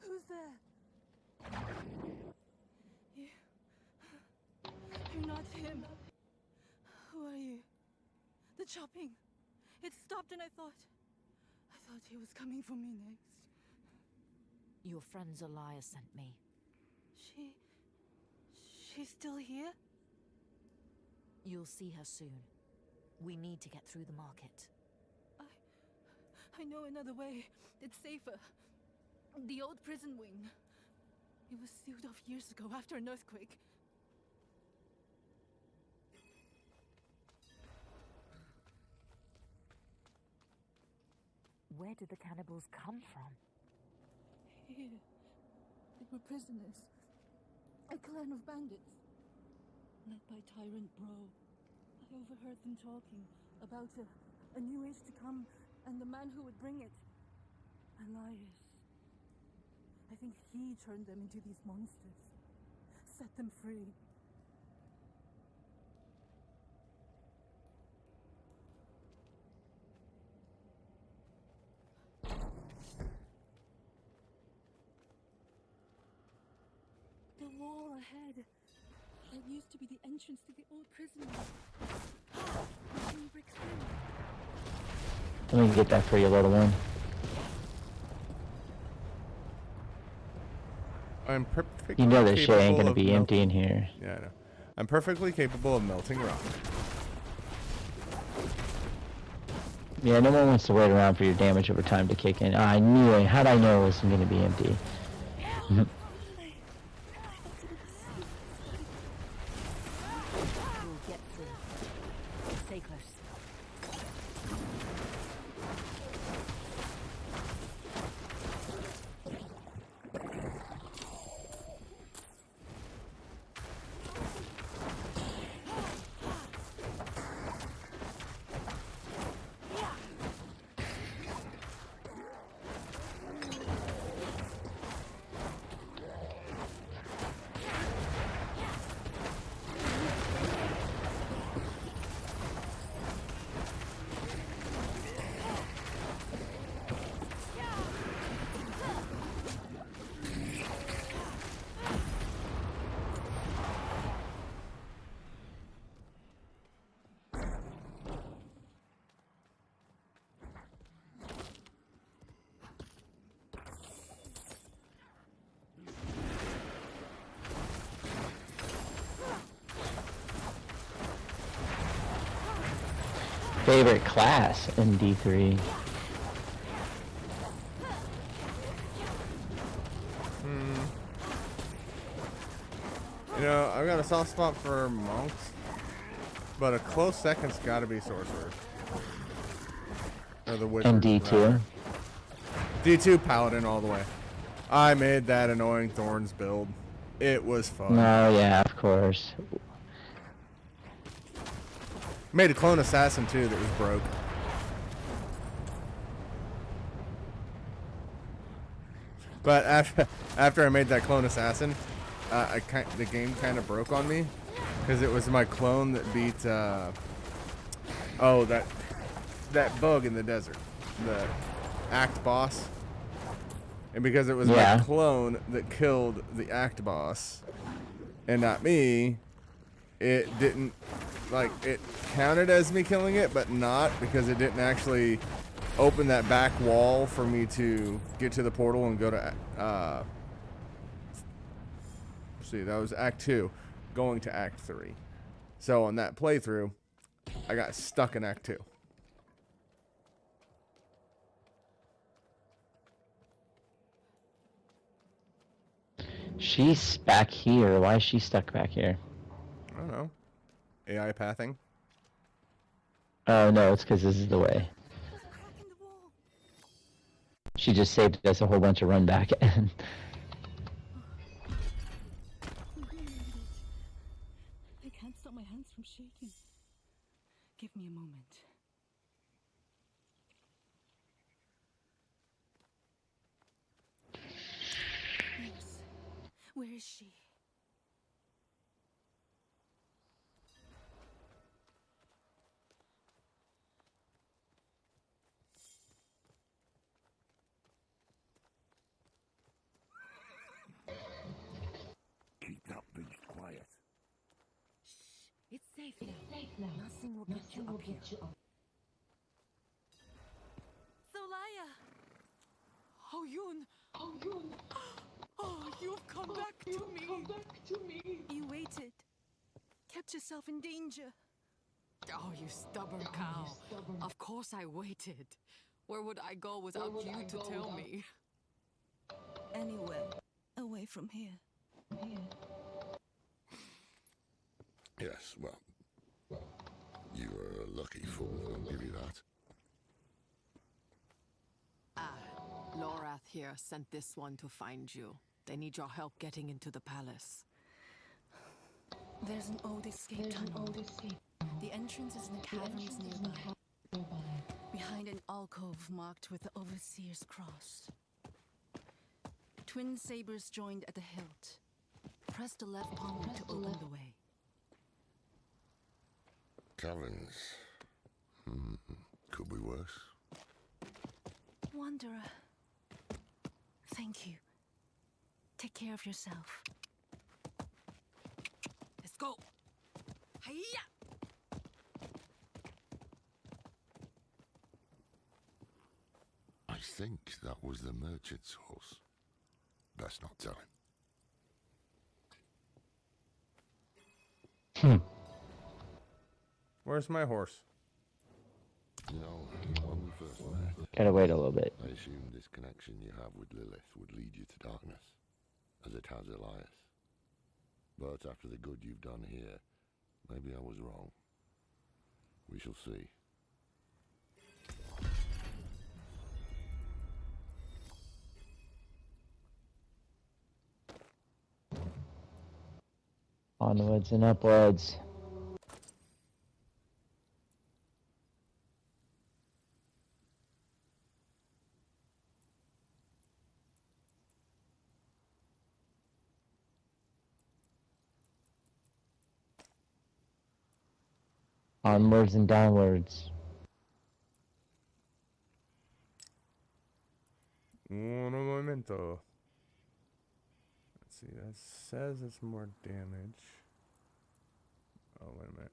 Who's there? You're not him. Who are you? The chopping. It stopped and I thought he was coming for me next. Your friend Zelaya sent me. She's still here? You'll see her soon. We need to get through the market. I know another way. It's safer. The old prison wing. It was sealed off years ago after an earthquake. Where did the cannibals come from? Here. They were prisoners. A clan of bandits. Led by Tyrant Bro. I overheard them talking about a new age to come and the man who would bring it. Elias. I think he turned them into these monsters. Set them free. The wall ahead. That used to be the entrance to the old prison. Bricks in. Let me get that for you, little one. I'm perfectly You know this shit ain't gonna capable be of empty in here. Yeah, I know. I'm perfectly capable of melting rock. Yeah, no one wants to wait around for your damage over time to kick in. I knew it. How'd I know it wasn't gonna be empty? We'll get through. Stay close. Favorite class in D3. You know, I've got a soft spot for monks, but a close second's got to be sorcerers. Or the wizards. And D2. D2 paladin all the way. I made that annoying thorns build. It was fun. Oh yeah, of course. Made a clone assassin too that was broke. But after I made that clone assassin, the game kind of broke on me because it was my clone that beat that bug in the desert, the act boss, and because it was my clone that killed the act boss and not me, it didn't. Like, it counted as me killing it, but not, because it didn't actually open that back wall for me to get to the portal and go to, see, that was Act 2, going to Act 3. So on that playthrough, I got stuck in Act 2. She's back here. Why is she stuck back here? I don't know. AI pathing? Oh no, it's because this is the way. There's a crack in the wall. She just saved us a whole bunch of run back and We made it. I can't stop my hands from shaking. Give me a moment. Yes. Where is she? Keep that beast quiet. It's safe now. Nothing will get you up here. Solaya! Oh, Yun! Oh, you've come back to me! You waited. Kept yourself in danger. Oh, you stubborn cow. Of course I waited. Where would I go without you to tell me? Anywhere. Away from here. Yes, well, you are a lucky fool, I'll give you that. Lorath here sent this one to find you. They need your help getting into the palace. There's an old escape tunnel. The entrance is in the caverns nearby. Behind an alcove marked with the Overseer's cross. Twin sabers joined at the hilt. Press the left palm to open the way. Caverns. Could be worse. Wanderer. Thank you. Take care of yourself. Let's go! Hiya! I think that was the merchant's horse. Best not tell him. Where's my horse? You know, when we first met, gotta wait a little bit. I assumed this connection you have with Lilith would lead you to darkness, as it has Elias. But after the good you've done here, maybe I was wrong. We shall see. Onwards and upwards. Onwards and downwards. Un momento. Let's see, that says it's more damage. Oh, wait a minute.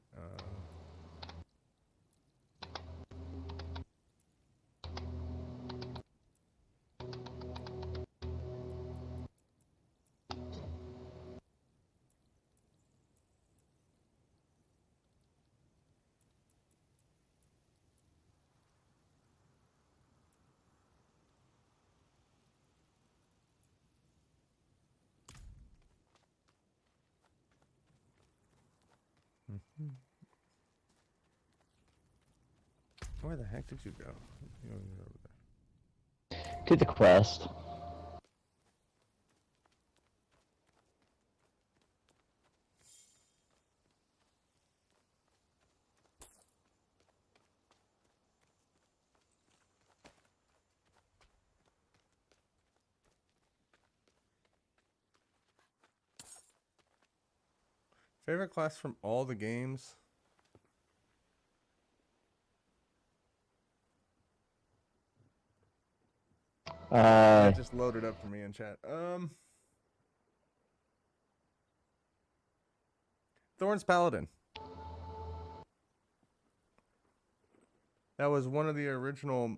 Where the heck did you go? You're over there. To the quest. Favorite class from all the games? That just loaded up for me in chat. Thorn's Paladin. That was one of the original.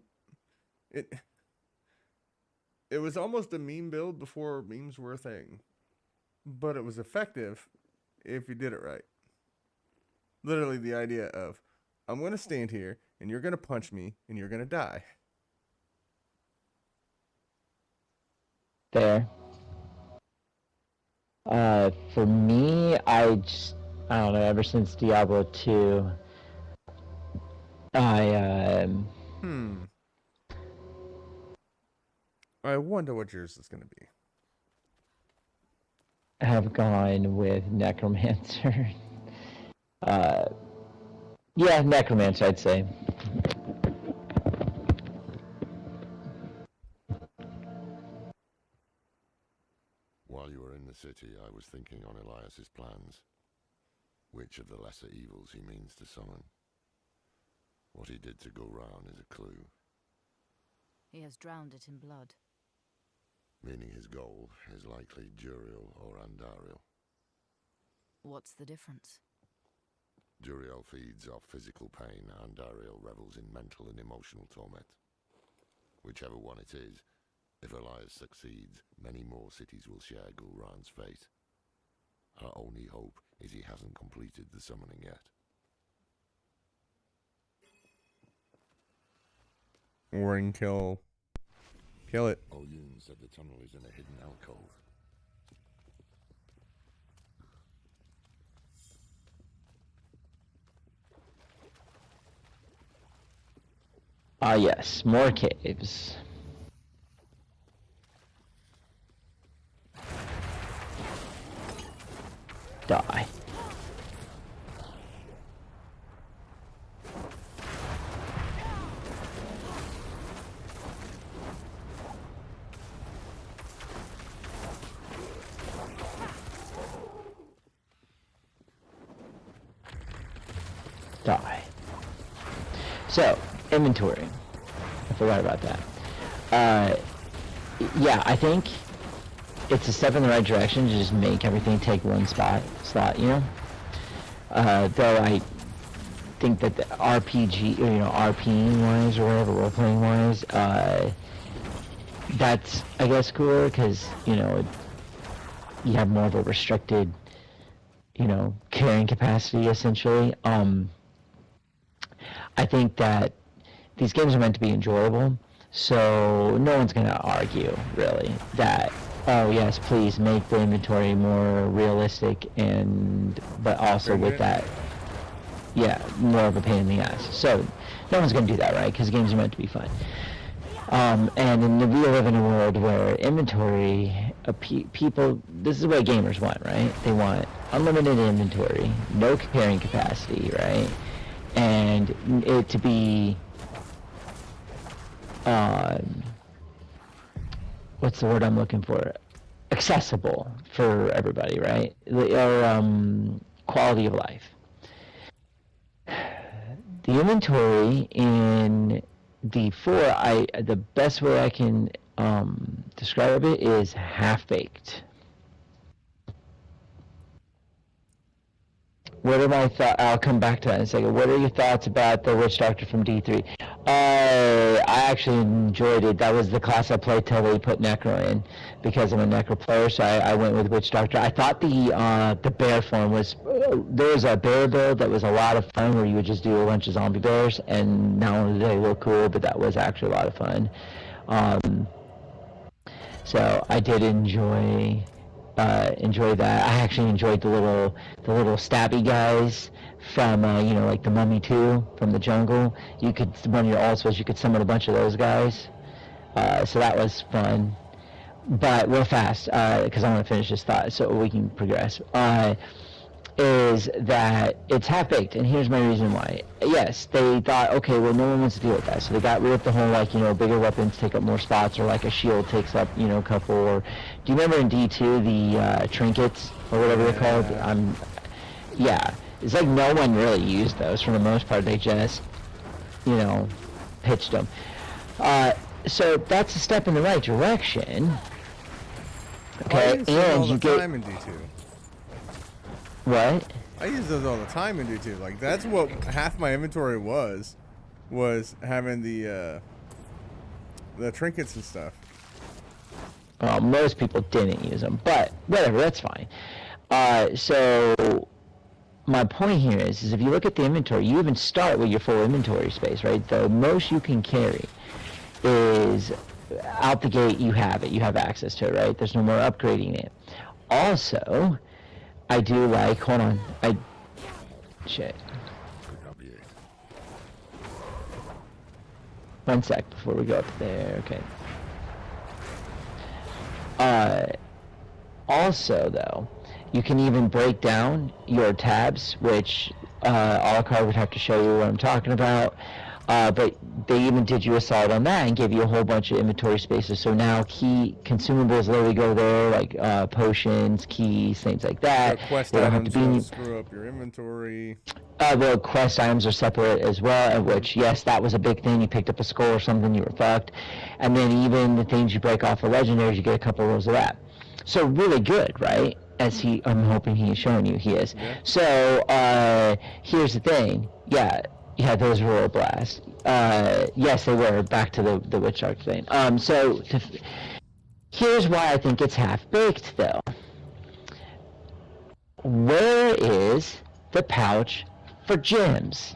It was almost a meme build before memes were a thing, but it was effective if you did it right. Literally the idea of, I'm going to stand here and you're going to punch me and you're going to die. There. For me, I don't know, ever since Diablo 2, I wonder what yours is going to be. have gone with Necromancer. Yeah, Necromancer, I'd say. While you were in the city, I was thinking on Elias's plans. Which of the lesser evils he means to summon. What he did to go round is a clue. He has drowned it in blood. Meaning his goal is likely Duriel or Andariel. What's the difference? Duriel feeds off physical pain, Andariel revels in mental and emotional torment. Whichever one it is, if Elias succeeds, many more cities will share Gulran's fate. Our only hope is he hasn't completed the summoning yet. Or in kill it. Oyun said the tunnel is in a hidden alcove. Ah, yes, more caves. Die. Die. So, inventory. I forgot about that. Yeah, I think it's a step in the right direction to just make everything take one slot, you know? Though I think that the RPG, or, you know, RPing-wise or whatever, role-playing-wise, that's, I guess, cooler, because, you know, you have more of a restricted, you know, carrying capacity, essentially. I think that these games are meant to be enjoyable, so no one's going to argue, really, that, oh yes, please make the inventory more realistic, but also with that, yeah, more of a pain in the ass. So no one's going to do that, right? Because games are meant to be fun. And we live in a world where inventory, people, this is what gamers want, right? They want unlimited inventory, no carrying capacity, right? And it to be, what's the word I'm looking for? Accessible for everybody, right? Or quality of life. The inventory in D4, the best way I can describe it is half-baked. What are my thoughts? I'll come back to that in a second. What are your thoughts about the Witch Doctor from D3? I actually enjoyed it. That was the class I played till they put Necro in, because I'm a Necro player, so I went with Witch Doctor. I thought the bear form was... there was a bear build that was a lot of fun, where you would just do a bunch of zombie bears, and not only did they look cool, but that was actually a lot of fun. So I did enjoy that. I actually enjoyed the little stabby guys from you know, like the Mummy 2 from the jungle. You could, one of your ults was you could summon a bunch of those guys. So that was fun. But real fast, because I want to finish this thought so we can progress. Is that it's half-baked, and here's my reason why. Yes, they thought, okay, well, no one wants to deal with that, so they got rid of the whole, like, you know, bigger weapons take up more spots, or like a shield takes up, you know, a couple, or do you remember in D2 the trinkets, or whatever they're called? Yeah, it's like no one really used those for the most part. They just, you know, pitched them. So that's a step in the right direction. Okay, and you get time in D2. What? I use those all the time in D2. Like, that's what half my inventory was having the trinkets and stuff. Well, most people didn't use them, but whatever, that's fine. So my point here is if you look at the inventory, you even start with your full inventory space, right? The most you can carry is out the gate. You have access to it, right? There's no more upgrading it. also, I do like, hold on, shit. One sec before we go up there, okay. Also though, you can even break down your tabs, which Alucard would have to show you what I'm talking about. But they even did you a solid on that and gave you a whole bunch of inventory spaces. So now key consumables literally go there, like potions, keys, things like that. So quest items don't screw up your inventory. The quest items are separate as well, which, yes, that was a big thing. You picked up a skull or something, you were fucked. And then even the things you break off of legendaries, you get a couple of those of that. So really good, right? As I'm hoping he is showing you, he is. Yeah. So here's the thing. Yeah, those were a blast. Yes, they were. Back to the witch shark thing. Here's why I think it's half-baked, though. Where is the pouch for gems?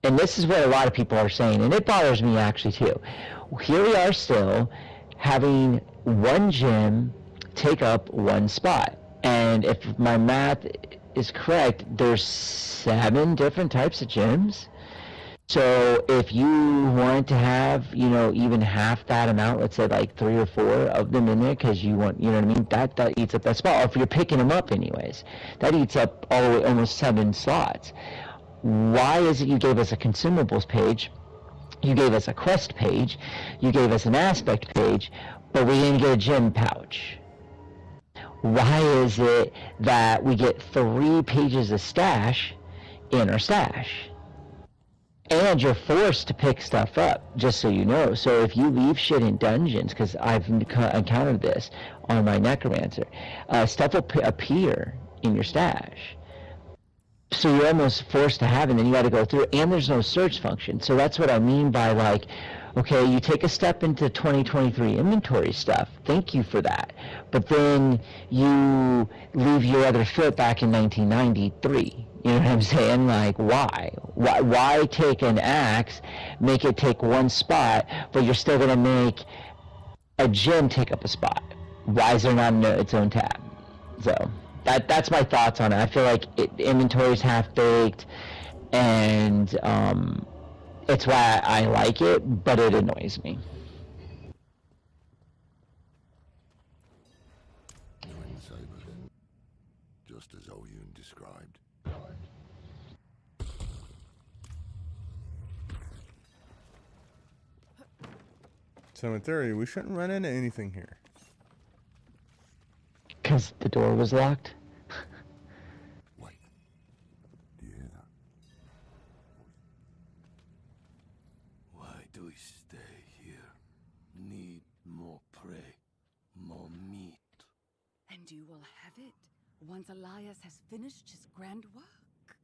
And this is what a lot of people are saying, and it bothers me actually too. Here we are still having one gem take up one spot. And if my math is correct, there's 7 different types of gems. So if you want to have, even half that amount, let's say like 3 or 4 of them in there, because you want, you know what I mean, that eats up that spot. Or if you're picking them up anyways, that eats up all the way almost 7 slots. Why is it you gave us a consumables page, you gave us a quest page, you gave us an aspect page, but we didn't get a gem pouch? Why is it that we get 3 pages of stash in our stash? And you're forced to pick stuff up, just so you know. So if you leave shit in dungeons, because I've encountered this on my Necromancer, stuff will appear in your stash. So you're almost forced to have it, and then you got to go through it, and there's no search function. So that's what I mean by, like, okay, you take a step into 2023 inventory stuff. Thank you for that. But then you leave your other foot back in 1993. You know what I'm saying? Like, why? Why take an axe, make it take one spot, but you're still going to make a gem take up a spot? Why is there not its own tab? So that's my thoughts on it. I feel like inventory is half-baked, and it's why I like it, but it annoys me. Twin sabers, just as Oyun described. So in theory, we shouldn't run into anything here. Because the door was locked? Wait. Do you hear that? Why do we stay here? Need more prey, more meat. And you will have it once Elias has finished his grand work.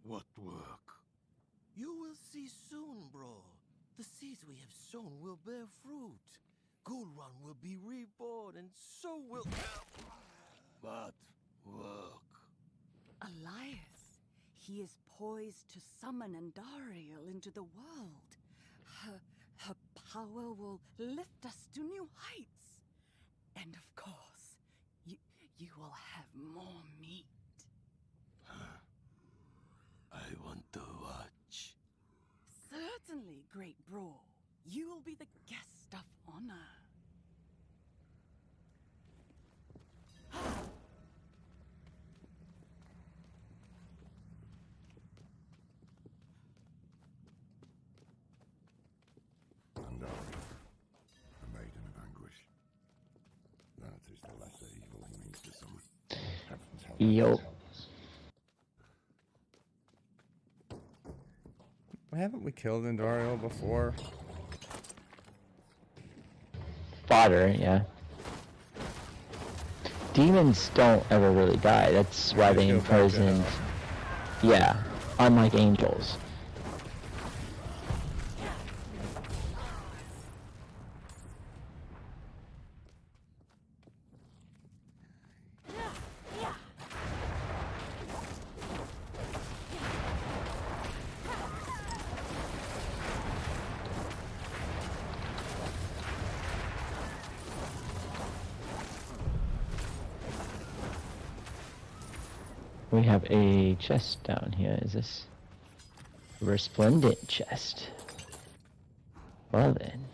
What work? You will see soon, bro. The seeds we have sown will bear fruit. Gulrun will be reborn, and so will... But work. Elias, he is poised to summon Andariel into the world. Her power will lift us to new heights. And of course, you will have more meat. I want to watch. Certainly, great bro. You will be the guest of honor. Andariel, the maiden of anguish. That is the lesser evil he means to summon. Heavens help. Yo. Haven't we killed Andariel before? Fodder, yeah. Demons don't ever really die. That's why they imprisoned. Yeah, unlike angels. We have a chest down here. Is this a resplendent chest? Well then.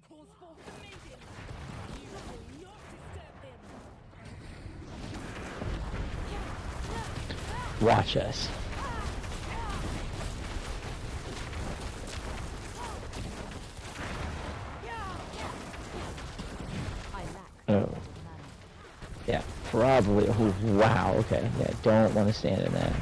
Calls forth the maiden. You will not disturb them. Watch us. Oh. Yeah, probably. Oh, wow, okay. Yeah, don't want to stand in that.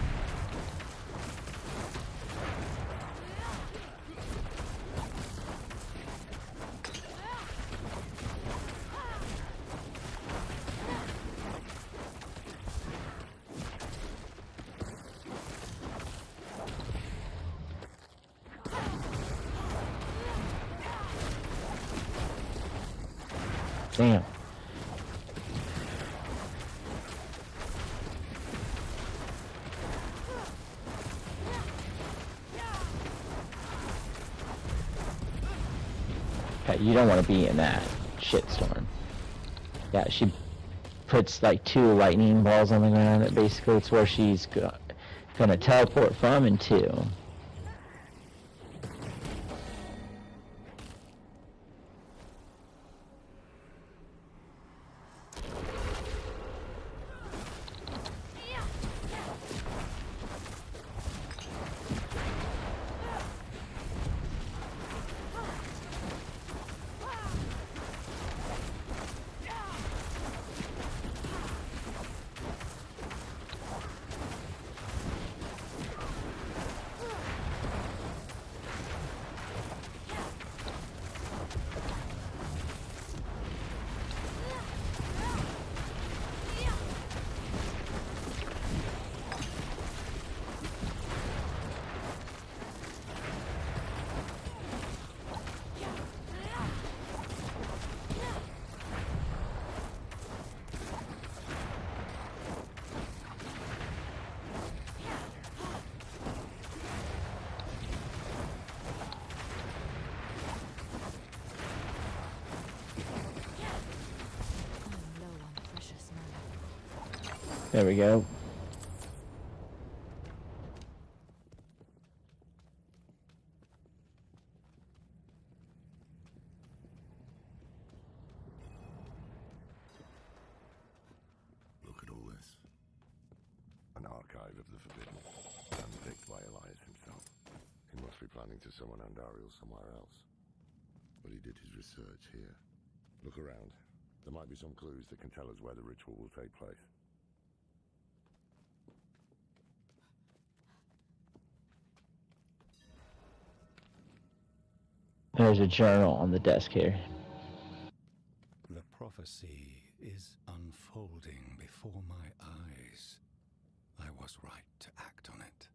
Damn. Okay, you don't want to be in that shitstorm. Yeah, she puts like 2 lightning balls on the ground. Basically, it's where she's gonna teleport from and to. There we go. Look at all this. An archive of the Forbidden, handpicked by Elias himself. He must be planning to summon Andariel somewhere else. But he did his research here. Look around. There might be some clues that can tell us where the ritual will take place. There's a journal on the desk here. The prophecy is unfolding before my eyes. I was right to act on it.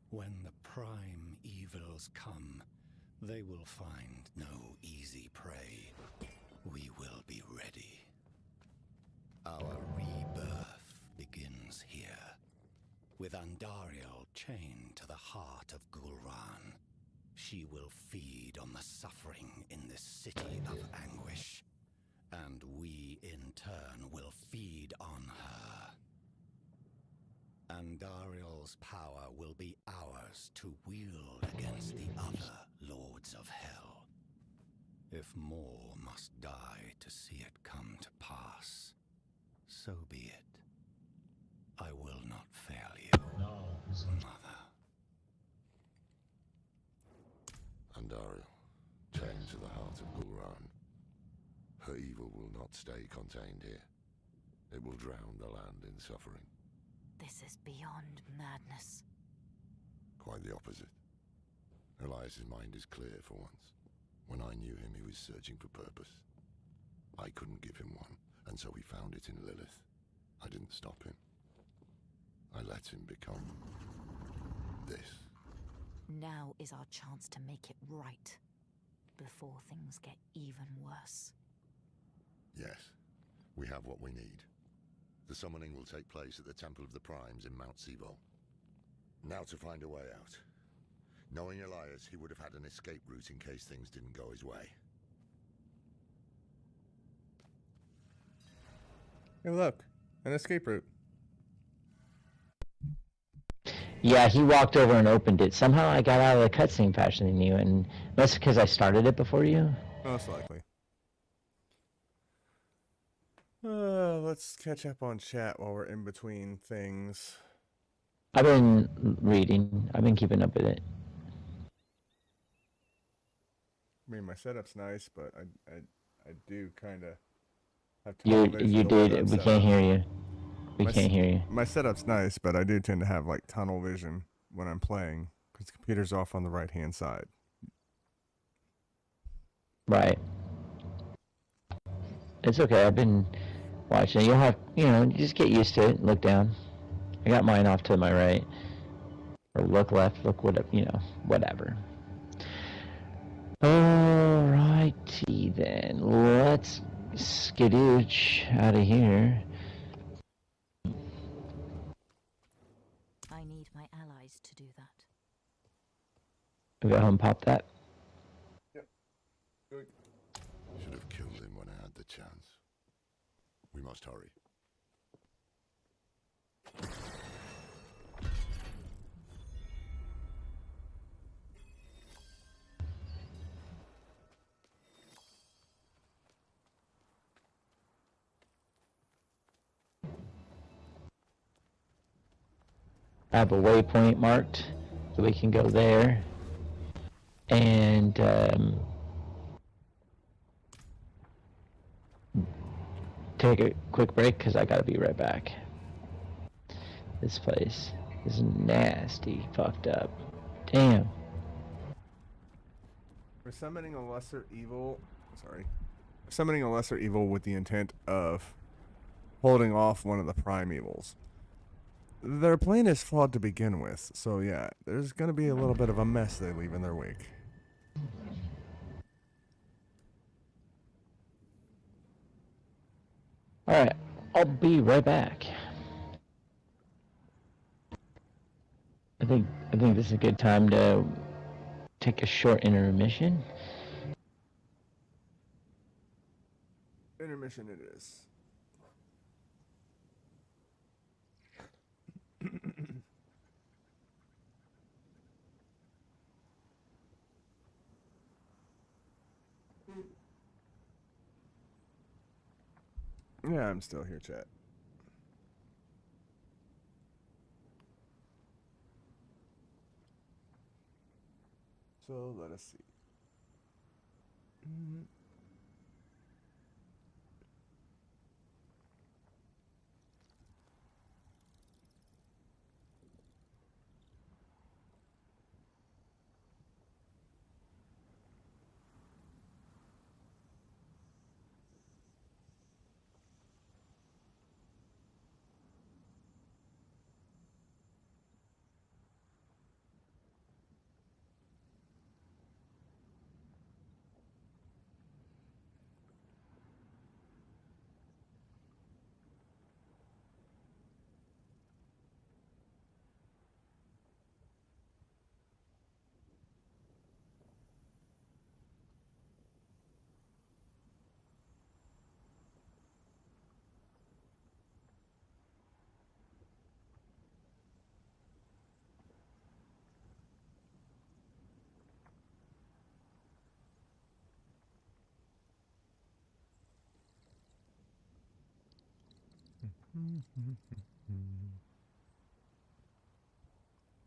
When the prime evils come, they will find no easy prey. We will be ready. Our rebirth begins here, with Andariel chained to the heart of Gul'ran. She will feed on the suffering in this city of anguish, and we in turn will feed on her. Andariel's power will be ours ours to wield against the other lords of hell. If more must die to see it come to pass, so be it. I will not fail you, Mother. Andariel, chained to the heart of Gul'ran. Her evil will not stay contained here. It will drown the land in suffering. This is beyond madness. Quite the opposite. Elias's mind is clear for once. When I knew him, he was searching for purpose. I couldn't give him one, and so he found it in Lilith. I didn't stop him. I let him become this. Now is our chance to make it right, before things get even worse. Yes, we have what we need. The summoning will take place at the Temple of the Primes in Mount Sivo. Now to find a way out. Knowing Elias, he would have had an escape route in case things didn't go his way. Hey, look, an escape route. Yeah, he walked over and opened it. Somehow I got out of the cutscene faster than you, and that's because I started it before you. Most likely. Let's catch up on chat while we're in between things. I've been reading. I've been keeping up with it. I mean, my setup's nice, but I do kind of have You did. We can't hear you. We can't hear you. My setup's nice, but I do tend to have like tunnel vision when I'm playing because the computer's off on the right-hand side. Right. It's okay. I've been watching. You'll have, just get used to it. Look down. I got mine off to my right. Or look left. Look whatever. Alrighty then. Let's skadooch out of here. I need my allies to do that. Go ahead and pop that. Yep. Good. Should have killed him when I had the chance. We must hurry. I have a waypoint marked, so we can go there. And take a quick break because I gotta be right back. This place is nasty, fucked up. Damn. We're summoning a lesser evil. Sorry. Summoning a lesser evil with the intent of holding off one of the prime evils. Their plan is flawed to begin with, so yeah, there's gonna be a little bit of a mess they leave in their wake. Alright, I'll be right back. I think this is a good time to take a short intermission. Intermission it is. Yeah, I'm still here, chat. So let us see.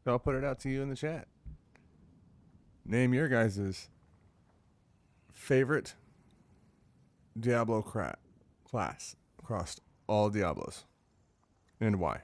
I'll put it out to you in the chat. Name your guys' favorite Diablo class across all Diablos, and why.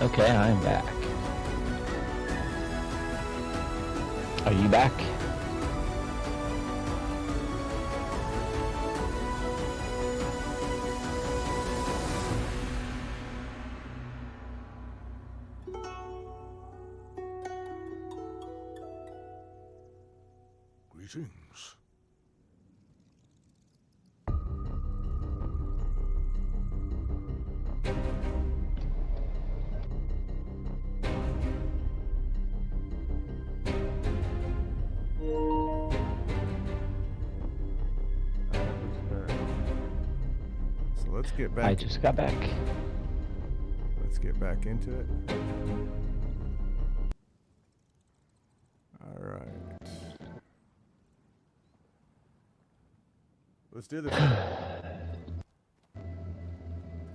Okay, I'm back. Are you back? Greetings. So let's get back. I just got back. Let's get back into it. All right. Let's do this.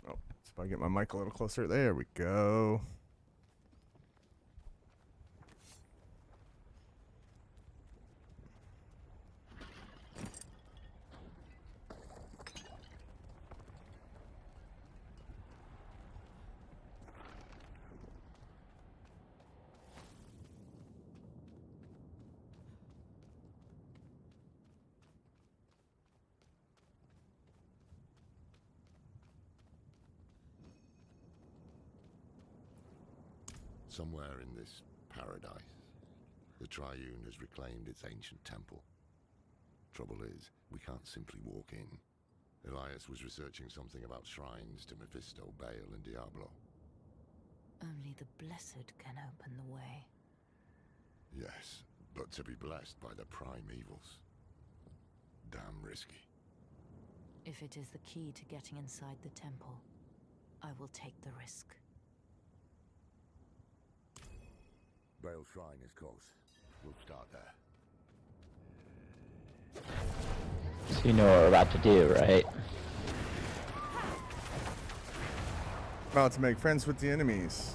Oh, if I get my mic a little closer, there we go. Somewhere in this paradise, the Triune has reclaimed its ancient temple. Trouble is, we can't simply walk in. Elias was researching something about shrines to Mephisto, Baal, and Diablo. Only the blessed can open the way. Yes, but to be blessed by the prime evils. Damn risky. If it is the key to getting inside the temple, I will take the risk. Baal Shrine is close. We'll start there. So you know what we're about to do, right? About to make friends with the enemies.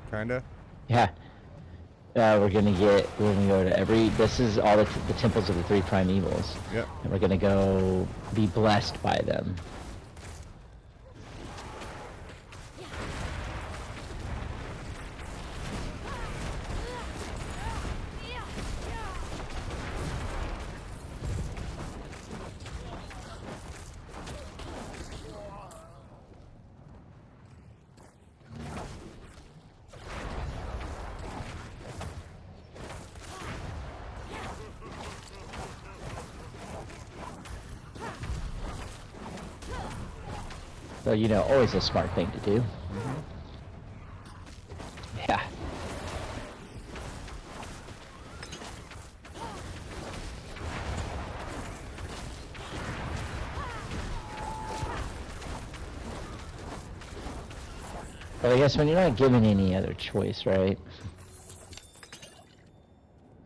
Kinda. Yeah. We're gonna go to every. This is all the temples of the three prime evils. Yep. And we're gonna go be blessed by them. So, you know, always a smart thing to do. Mm-hmm. Yeah. But I guess when you're not given any other choice, right?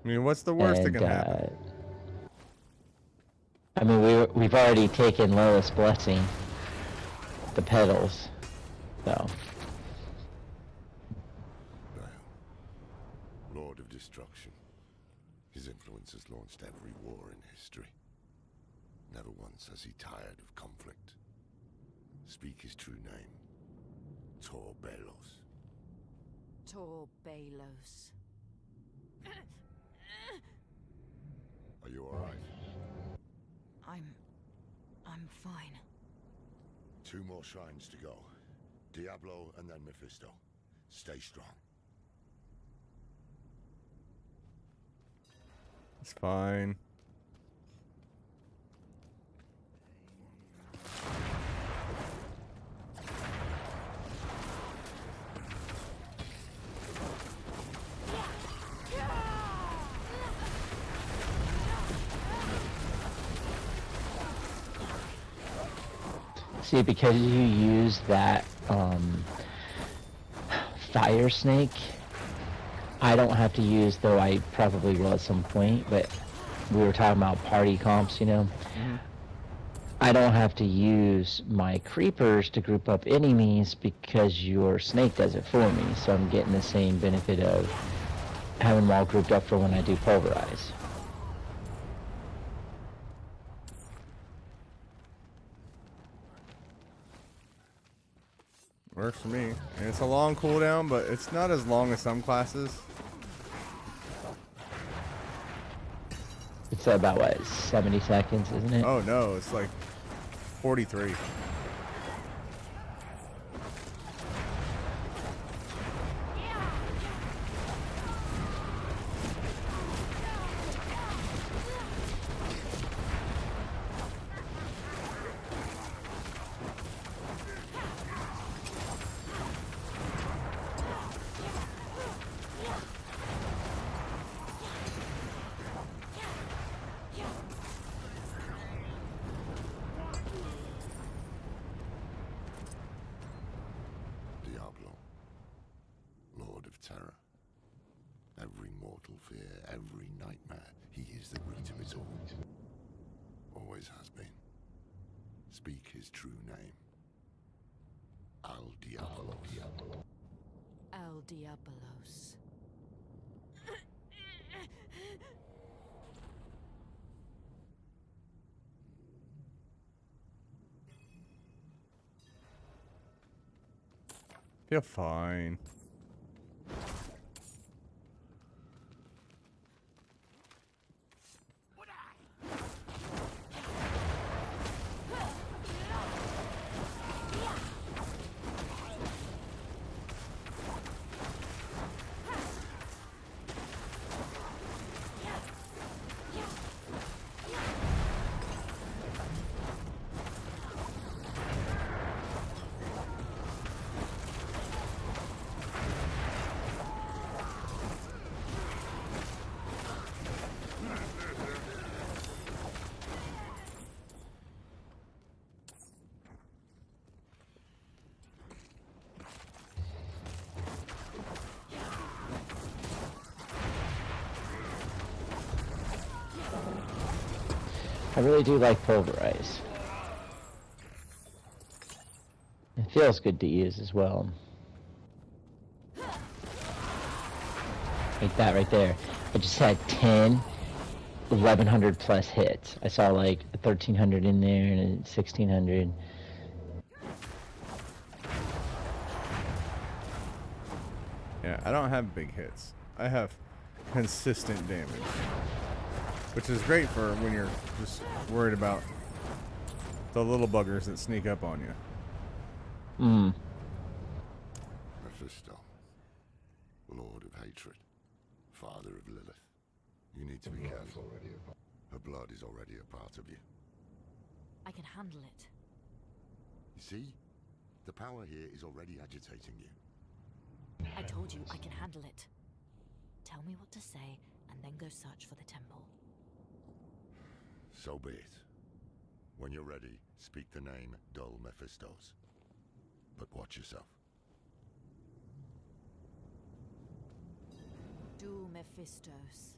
I mean, what's the worst that can happen? I mean, we've already taken Lilith's blessing, the petals, so. Baal, Lord of Destruction. His influence has launched every war in history. Never once has he tired of conflict. Speak his true name. Tor Balos. Tor Balos. Are you all right? I'm fine. 2 more shrines to go. Diablo and then Mephisto. Stay strong. It's fine. See, because you use that fire snake, I don't have to use, though I probably will at some point, but we were talking about party comps, you know? Mm-hmm. I don't have to use my creepers to group up enemies because your snake does it for me, so I'm getting the same benefit of having them all grouped up for when I do pulverize. Works for me. And it's a long cooldown, but it's not as long as some classes. It's about, what, 70 seconds, isn't it? Oh no, it's like 43. Diablo, Lord of Terror. Every mortal fear, every nightmare, he is the root of it all. Always has been. Speak his true name. Al Diablo. Al Diabolos. You're fine. I really do like Pulverize. It feels good to use as well. Like that right there. I just had 10, 1100 plus hits. I saw like a 1300 in there and a 1600. Yeah, I don't have big hits. I have consistent damage. Which is great for when you're just worried about the little buggers that sneak up on you. Mephisto, Lord of Hatred, Father of Lilith. You need to be careful. Her blood is already a part of you. I can handle it. You see? The power here is already agitating you. I told you I can handle it. Tell me what to say, and then go search for the temple. So be it. When you're ready, speak the name Dull Mephistos. But watch yourself. Do Mephistos.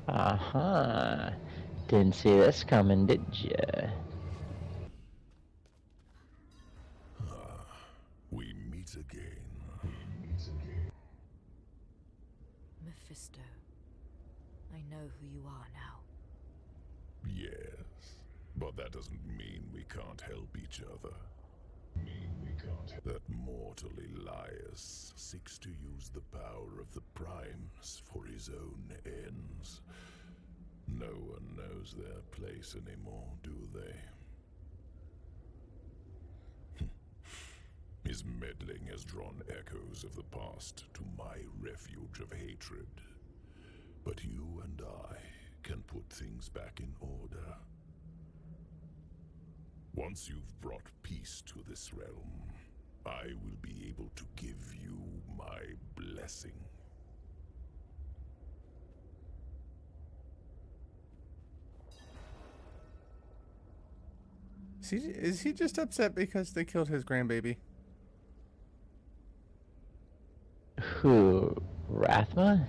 Uh-huh. Didn't see this coming, did ya? We meet again. Mephisto. I know who you are now. Yes, but that doesn't mean we can't help each other. That mortal Elias seeks to use the power of the Primes for his own ends. No one knows their place anymore, do they? His meddling has drawn echoes of the past to my refuge of hatred. But you and I can put things back in order. Once you've brought peace to this realm, I will be able to give you my blessing. Is he just upset because they killed his grandbaby? Who? Rathma?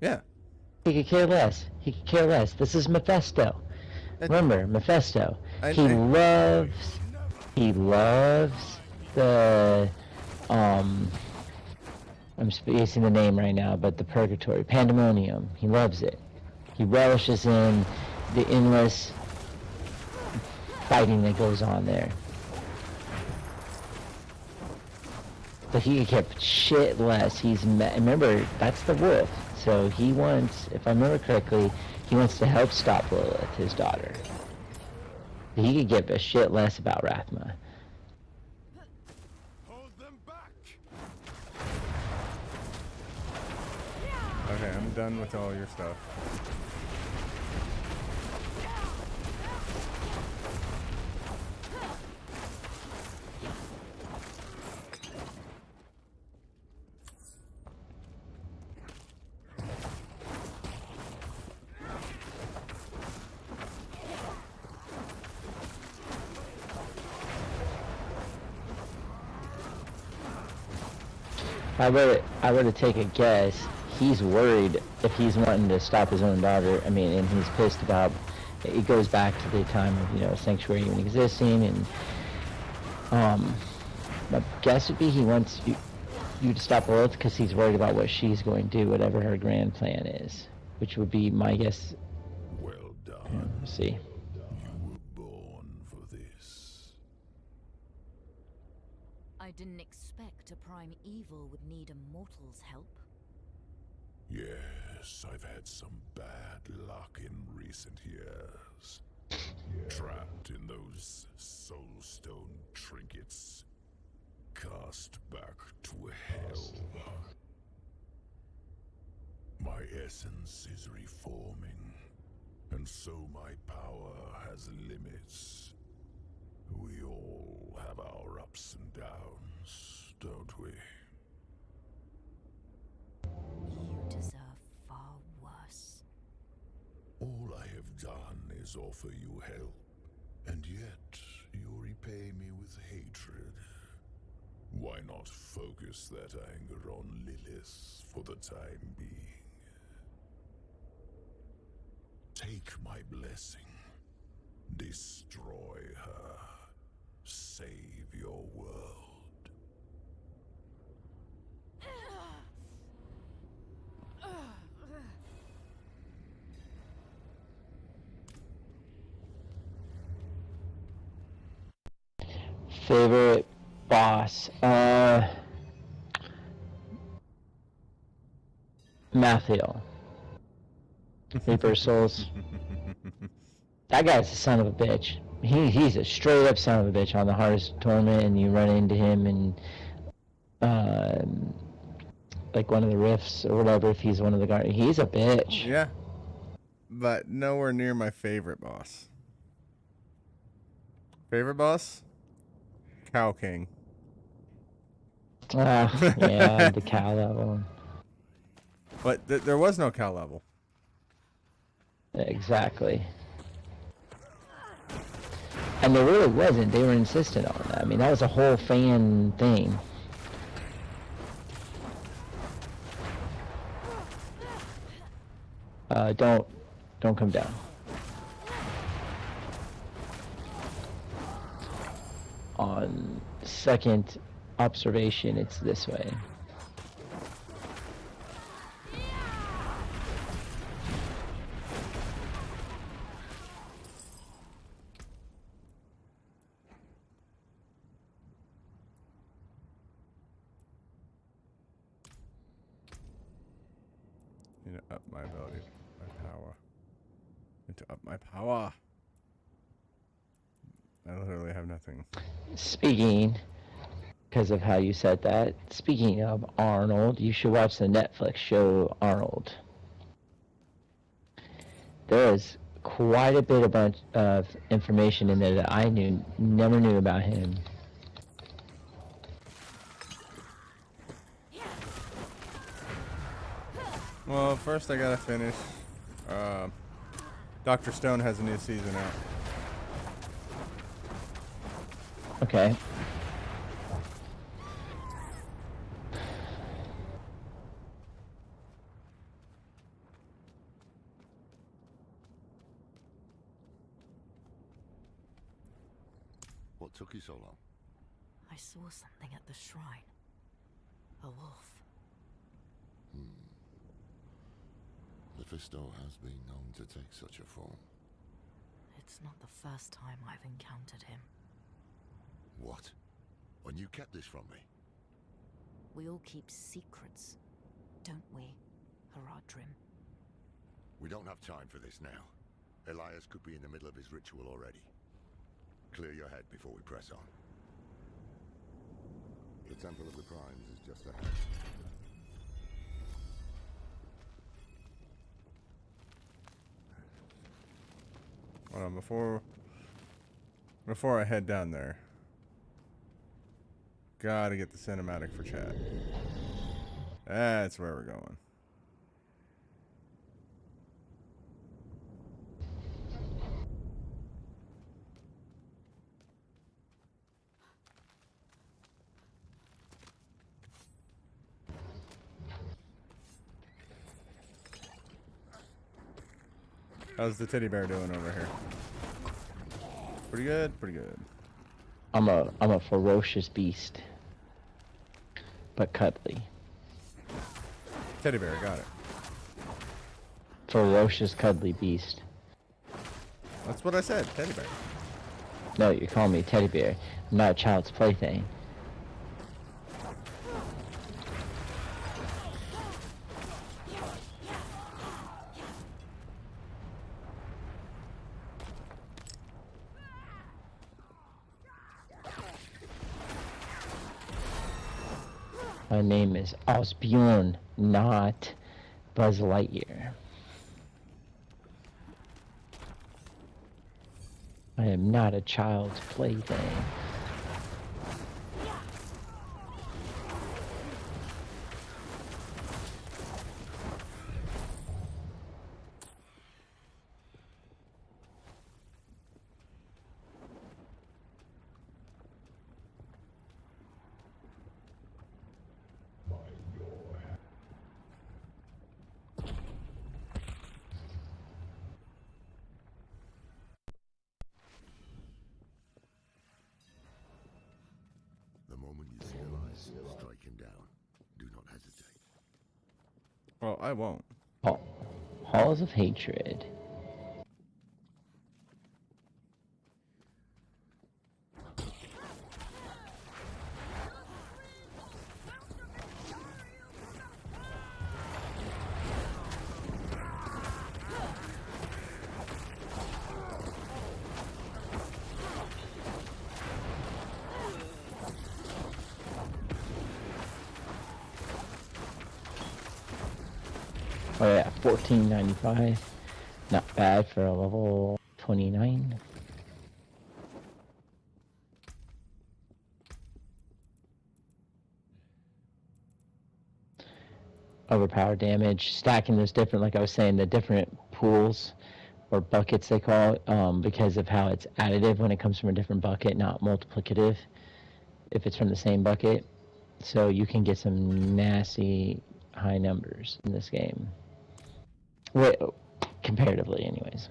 Yeah. He could care less. He could care less. This is Mephisto. Remember, Mephisto. He loves the, I'm spacing the name right now, but the Purgatory, Pandemonium. He loves it. He relishes in the endless fighting that goes on there. So he kept shit less. Remember, that's the wolf. So he wants, if I remember correctly, he wants to help stop Lilith, his daughter. He could give a shit less about Rathma. Hold them back. Okay, I'm done with all your stuff. I were to take a guess, he's worried if he's wanting to stop his own daughter. I mean, and he's pissed about. It goes back to the time of Sanctuary even existing, and my guess would be he wants you to stop Lilith because he's worried about what she's going to do, whatever her grand plan is, which would be my guess. Well done. We'll see. You were born for this. I didn't expect a prime evil would need a mortal's help. Yes, I've had some bad luck in recent years. Trapped in those soulstone trinkets. Cast back to hell. My essence is reforming, and so my power has limits. We all have our ups and downs, don't we? You deserve far worse. All I have done is offer you help, and yet you repay me with hatred. Why not focus that anger on Lilith for the time being? Take my blessing. Destroy her. Save your world. Favorite boss? Mathiel. Reaper Souls. That guy's a son of a bitch. He's a straight up son of a bitch on the hardest tournament, and you run into him in like one of the rifts or whatever. If he's one of the guards, he's a bitch. Yeah, but nowhere near my favorite boss. Favorite boss? Cow King. Yeah, the cow level. But there was no cow level. Exactly. And there really wasn't. They were insistent on that. I mean, that was a whole fan thing. Don't come down. On second observation, it's this way. Need to up my ability, my power. Need to up my power. I literally have nothing. Speaking, because of how you said that, speaking of Arnold, you should watch the Netflix show Arnold. There is quite a bit of information in there that I never knew about him. Well, first I gotta finish. Dr. Stone has a new season out. Okay. What took you so long? I saw something at the shrine. A wolf. Mephisto has been known to take such a form. It's not the first time I've encountered him. What? When you kept this from me? We all keep secrets, don't we, Haradrim? We don't have time for this now. Elias could be in the middle of his ritual already. Clear your head before we press on. The Temple of the Primes is just ahead. Hold on, before I head down there, gotta get the cinematic for chat. That's where we're going. How's the teddy bear doing over here? Pretty good, pretty good. I'm a ferocious beast, but cuddly. Teddy bear, got it. Ferocious, cuddly beast. That's what I said, teddy bear. No, you're calling me teddy bear. I'm not a child's plaything. My name is Osbjorn, not Buzz Lightyear. I am not a child's plaything. The moment you see Elias, strike him down. Do not hesitate. Well, I won't. Halls of Hatred. Oh yeah, 1495. Not bad for a level 29. Overpower damage. Stacking is different, like I was saying, the different pools or buckets they call it, because of how it's additive when it comes from a different bucket, not multiplicative if it's from the same bucket. So you can get some nasty high numbers in this game. Well, comparatively, anyways.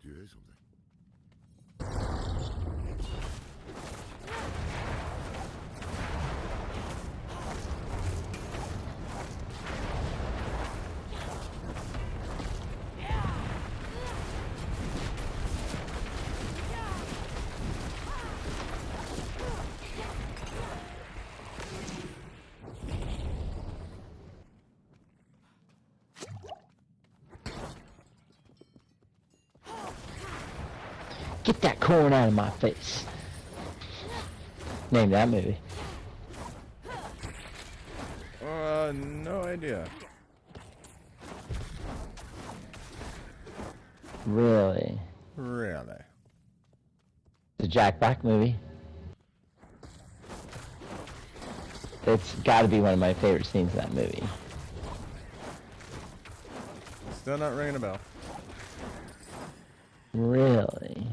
Do you hear something? Get that corn out of my face. Name that movie. No idea. Really? Really? The Jack Black movie. It's got to be one of my favorite scenes in that movie. Still not ringing a bell. Really?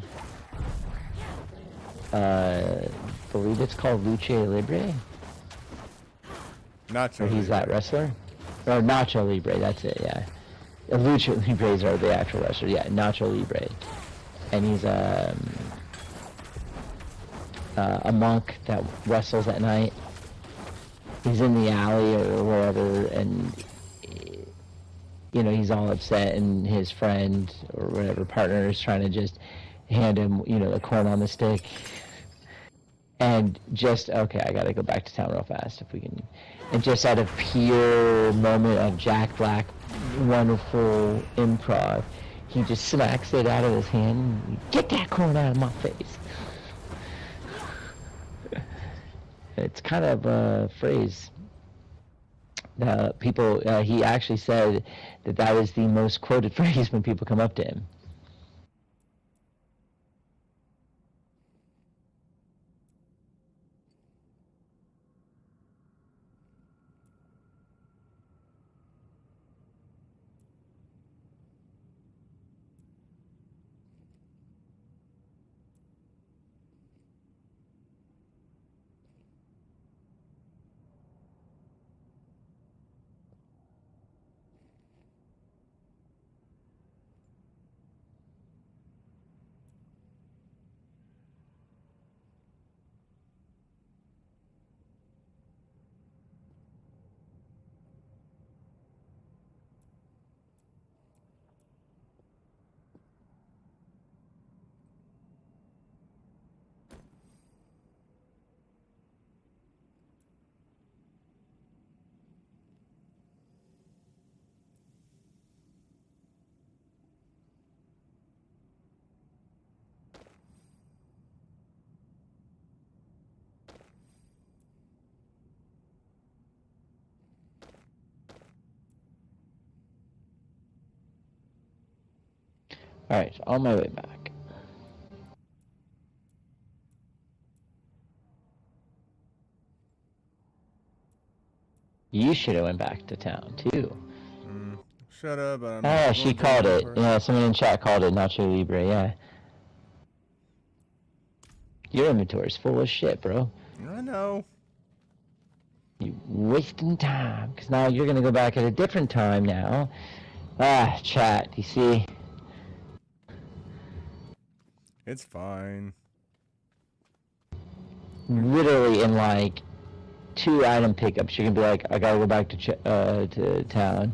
Believe it's called Luce Libre. Nacho Or he's Libre. that wrestler? Or Nacho Libre, that's it, yeah. Lucha Libres are the actual wrestler, yeah, Nacho Libre. And he's a monk that wrestles at night. He's in the alley or wherever, and you know, he's all upset, and his friend or whatever partner is trying to just hand him, you know, the corn on the stick. And just, okay, I gotta go back to town real fast if we can. And just out of pure moment of Jack Black, wonderful improv, he just smacks it out of his hand. Get that corn out of my face. It's kind of a phrase that people, he actually said that was the most quoted phrase when people come up to him. Alright, so on my way back. You should have went back to town, too. Shut up. Ah, she called it. Yeah, someone in chat called it Nacho Libre, yeah. Your inventory's full of shit, bro. I know. You wasting time, because now you're going to go back at a different time now. Ah, chat, you see? It's fine. Literally in like 2 item pickups, you can be like, I gotta go back to town.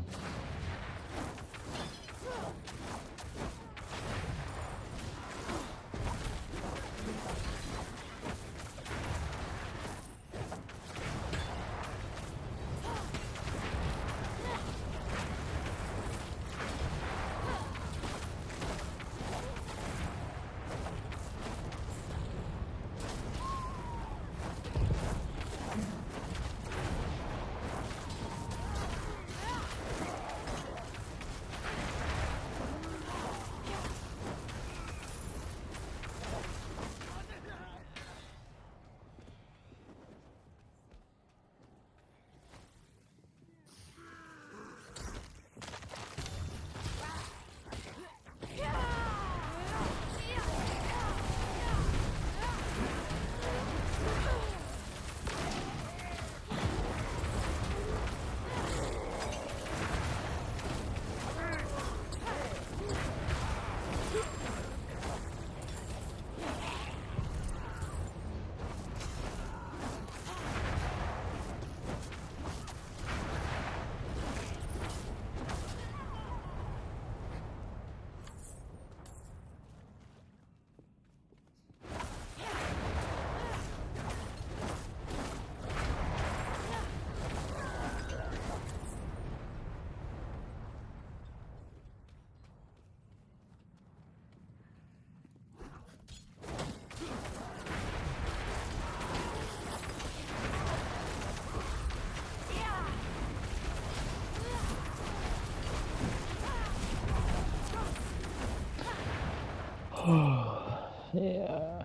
Yeah.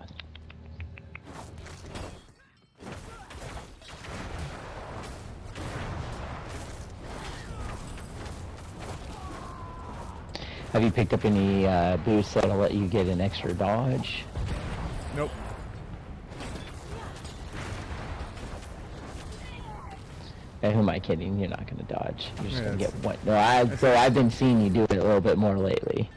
Have you picked up any boosts that'll let you get an extra dodge? Who am I kidding? You're not gonna dodge. You're just gonna get one. No, I've been seeing you do it a little bit more lately.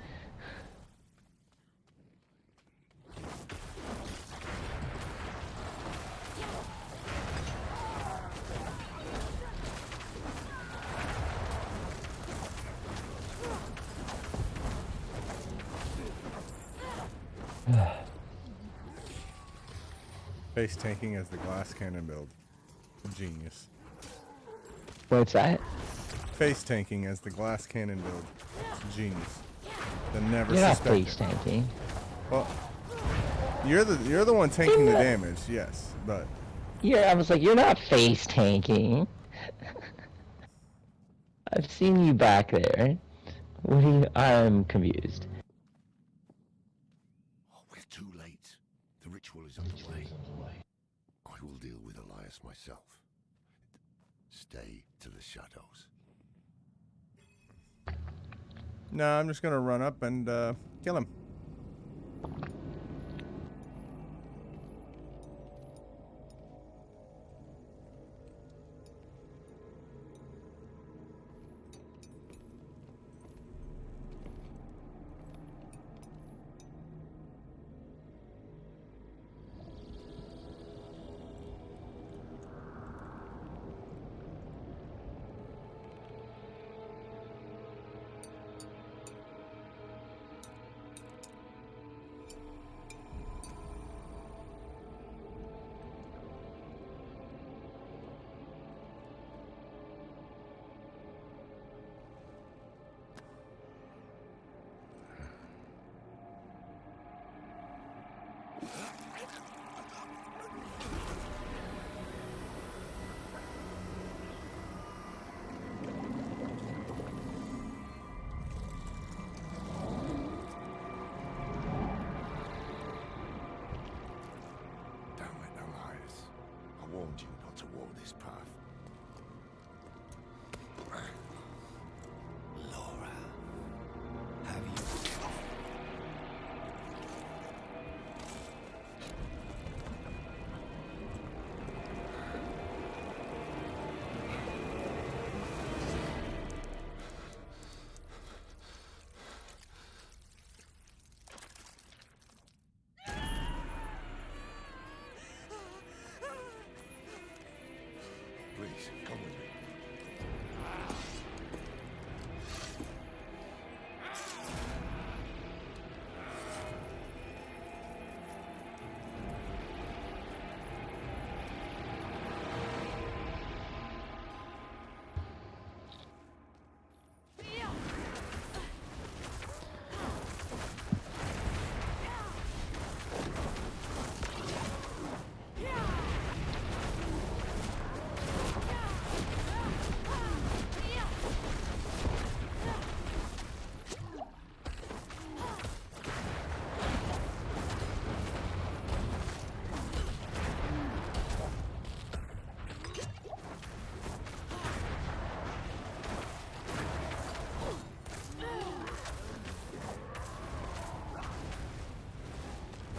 Face tanking as the glass cannon build. Genius. What's that? Face tanking as the glass cannon build. Genius. The never You're not suspected. face tanking. Well, you're the one tanking the damage, yes, but I was like, you're not face tanking. I've seen you back there. What do you? I'm confused. Oh, we're too late. The ritual is underway. I will deal with Elias myself. Stay to the shadows. no, I'm just gonna run up and kill him. warned you not to walk this path. Laura, have you... Please, come with me.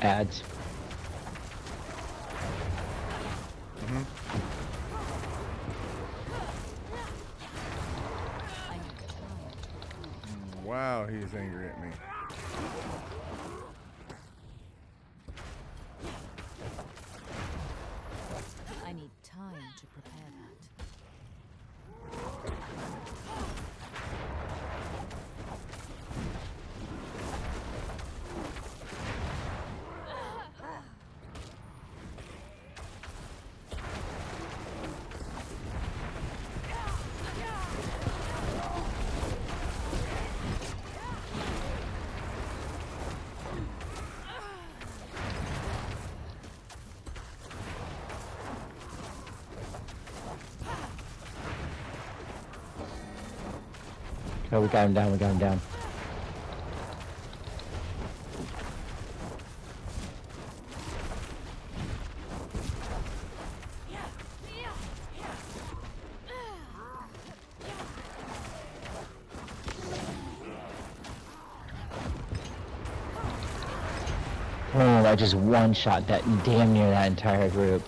Ads. Wow, he's angry at me. I need time to prepare that. Oh, we got him down, we got him down. Oh, I just one-shot that damn near that entire group.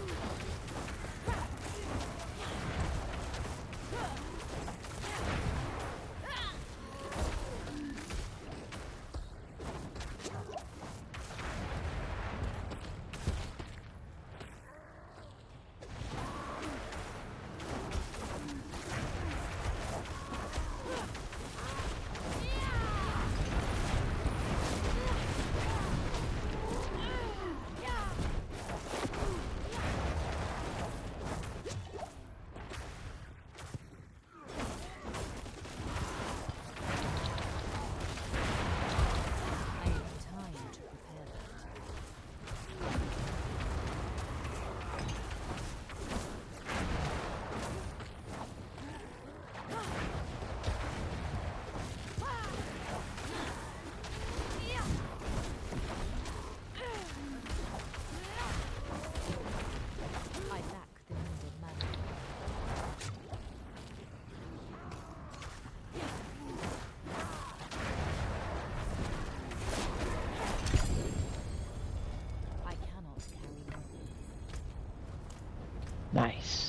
Nice.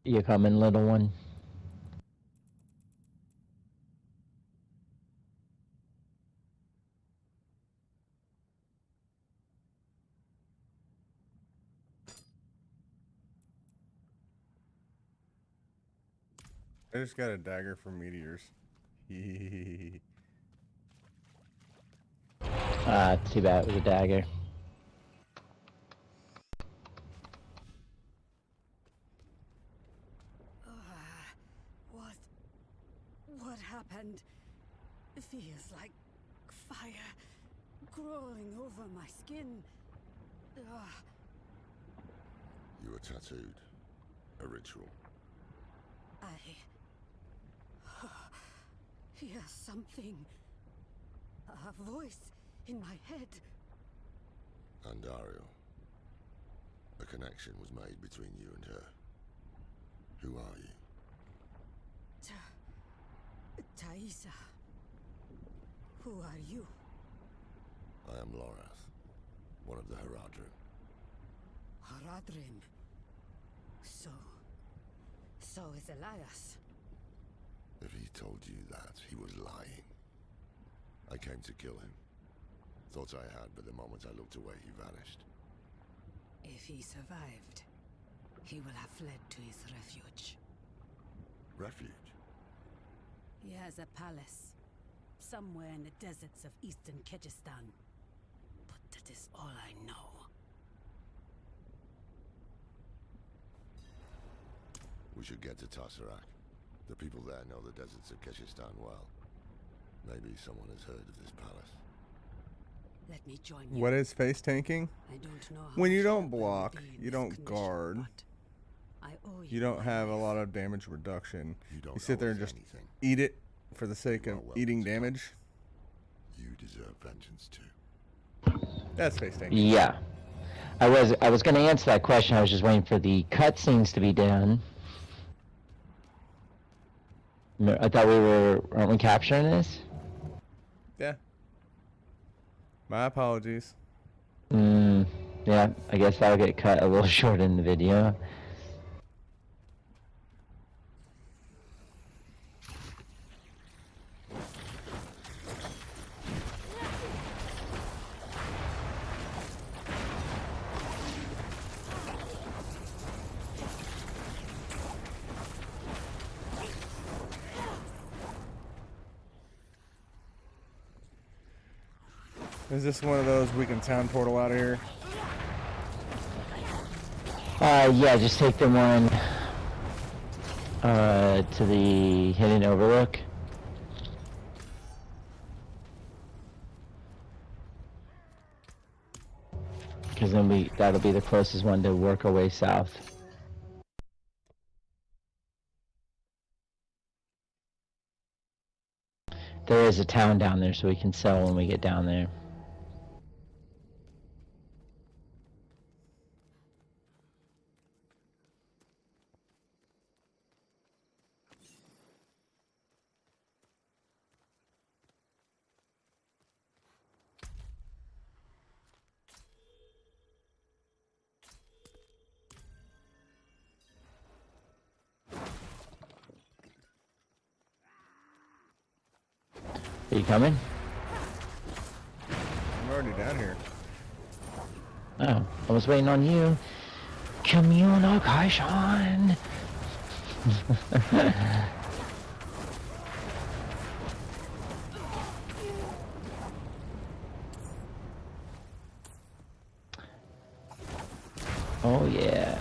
You coming, little one? I just got a dagger from meteors. Too bad it was a dagger. What happened? It feels like fire crawling over my skin. You were tattooed. A ritual. I hear something. A voice in my head. Andario. A connection was made between you and her. Who are you? Thaisa. Who are you? I am Lorath, one of the Haradrim. Haradrim. So is Elias. If he told you that, he was lying. I came to kill him. Thought I had, but the moment I looked away, he vanished. If he survived, he will have fled to his refuge. Refuge? He has a palace, somewhere in the deserts of eastern Kyrgyzstan. But that is all I know. We should get to Tarsarak. The people there know the deserts of Kyrgyzstan well. Maybe someone has heard of this palace. Let me join you. What is face tanking? I don't know how When you much don't help I will block, be in you this don't condition, guard, but I owe you don't have a lot of damage reduction. You don't You sit there owe and us just anything. eat it for the sake of eating damage. You deserve vengeance too. That's face tanking. Yeah. I was gonna answer that question. I was just waiting for the cutscenes to be done. I thought aren't we capturing this? Yeah. My apologies. Yeah, I guess that'll get cut a little short in the video. Is this one of those we can town portal out of here? Yeah, just take the one to the hidden overlook. Because then that'll be the closest one to work our way south. There is a town down there, so we can sell when we get down there. Are you coming? I'm already down here. Oh, I was waiting on you. Communication! Oh yeah.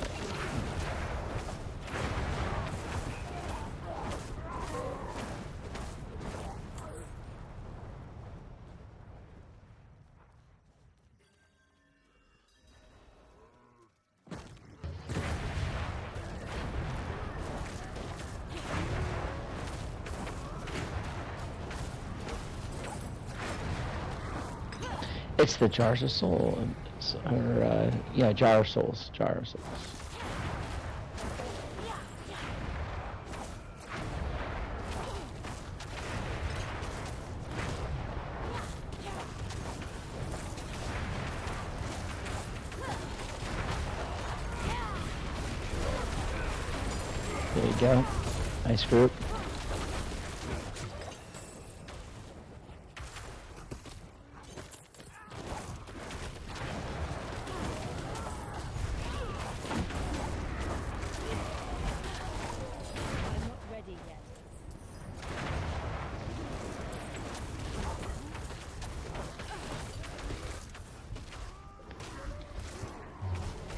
It's the Jars of Soul, or yeah, Jar of Souls. Jar of Souls. There you go. Nice group.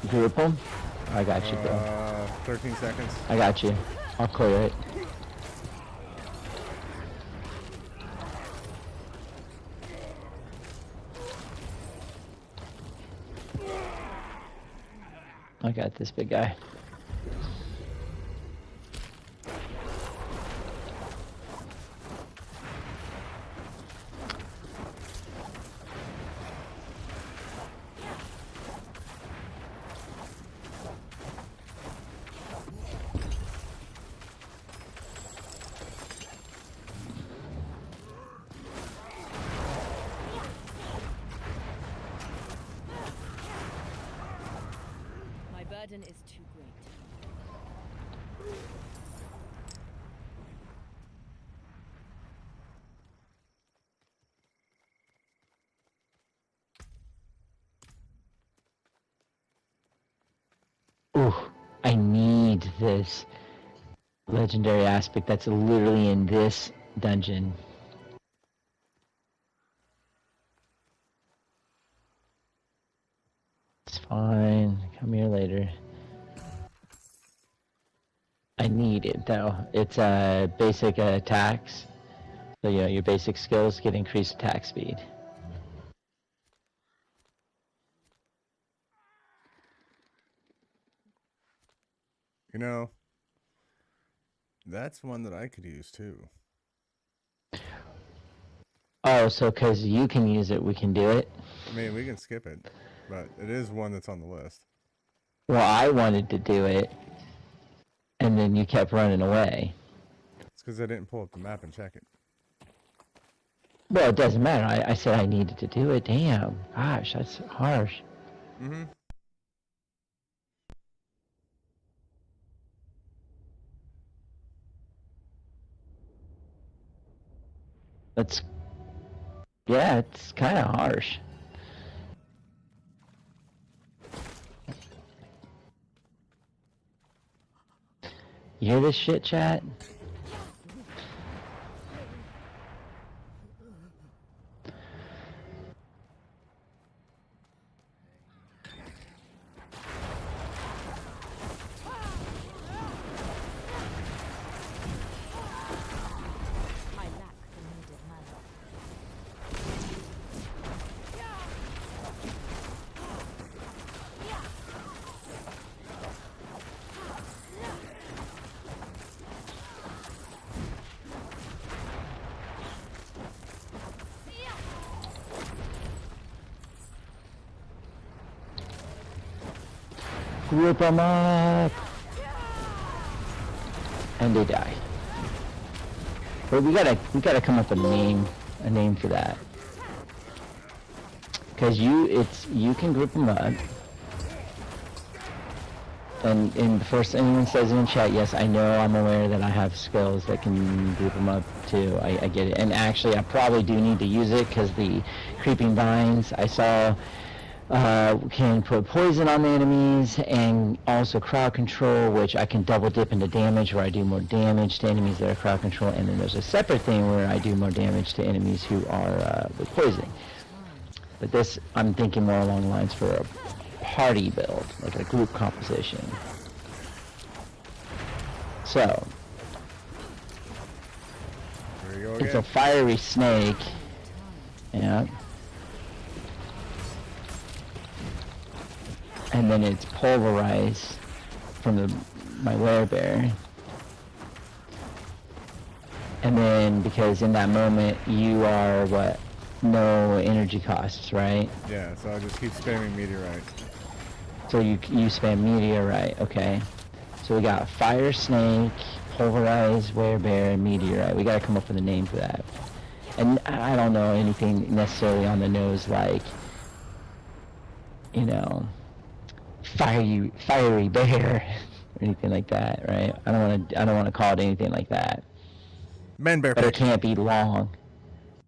Group them? I got you, bro. 13 seconds. I got you. I'll clear it. I got this big guy. Burden is too great. Ooh, I need this legendary aspect that's literally in this dungeon. It's fine. Come here later. I need it though. It's basic attacks. So you know, your basic skills get increased attack speed. You know, that's one that I could use too. Oh, so because you can use it, we can do it? I mean, we can skip it, but it is one that's on the list. Well, I wanted to do it, and then you kept running away. It's because I didn't pull up the map and check it. Well, it doesn't matter. I said I needed to do it. Damn. Gosh, that's harsh. Mm-hmm. That's... Yeah, it's kind of harsh. You hear this shit, chat? Rip them up! And they die. But we gotta come up with a name for that. Cause you can group them up. And in the first anyone says in chat, yes, I know, I'm aware that I have skills that can group them up too. I get it. And actually, I probably do need to use it because the creeping vines I saw can put poison on the enemies, and also crowd control, which I can double dip into damage where I do more damage to enemies that are crowd control, and then there's a separate thing where I do more damage to enemies who are with poison. But this, I'm thinking more along the lines for a party build, like a group composition. So, There you go it's again. a fiery snake. Yeah. And then it's pulverized from my werebear. And then, because in that moment you are what? no energy costs, right? Yeah, so I just keep spamming meteorite. So you spam meteorite, okay. So we got fire snake, pulverized werebear, and meteorite. We gotta come up with a name for that. And I don't know anything necessarily on the nose like, you know, fiery bear or anything like that, right? I don't wanna call it anything like that. Man bear but pig. It can't be long.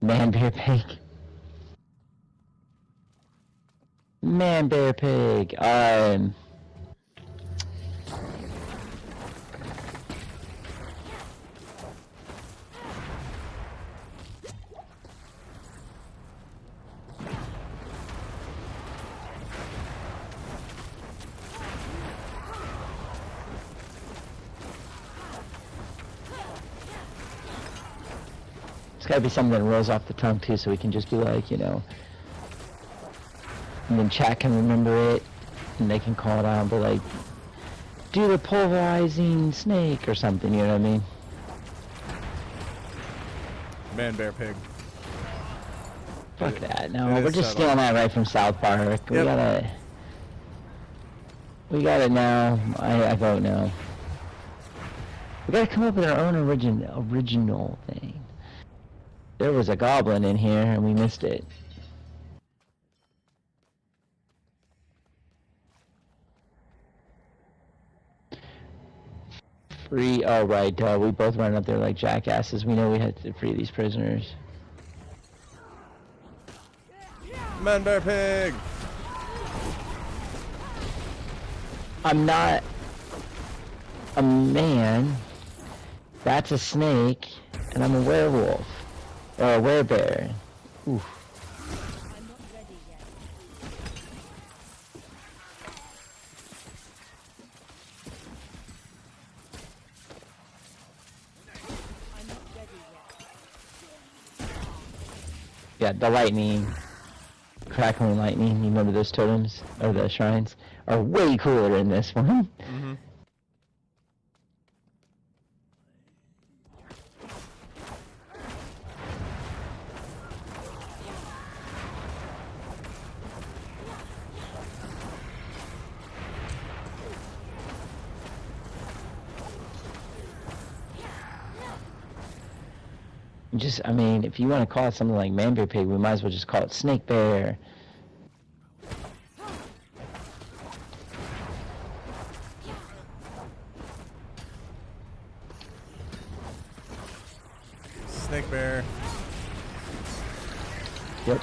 Man bear pig. Man bear pig. It's gotta be something that rolls off the tongue too, so we can just be like, you know, and then chat can remember it, and they can call it out and be like, do the pulverizing snake or something, you know what I mean? Man bear pig. Fuck that. No, we're just stealing that right from South Park. We got it now. I vote no. We gotta come up with our own original thing. There was a goblin in here and we missed it. Free, oh right, we both ran up there like jackasses. We know we had to free these prisoners. Man bear pig! I'm not a man. That's a snake, and I'm a werewolf. Or a werebear. Oof. I'm not ready yet. I'm not ready yet. Yeah, the lightning. Crackling lightning, you remember those totems? Or the shrines? Are way cooler in this one. Mm-hmm. Just, I mean, if you want to call it something like man bear pig, we might as well just call it snake bear. Snake bear. Yep.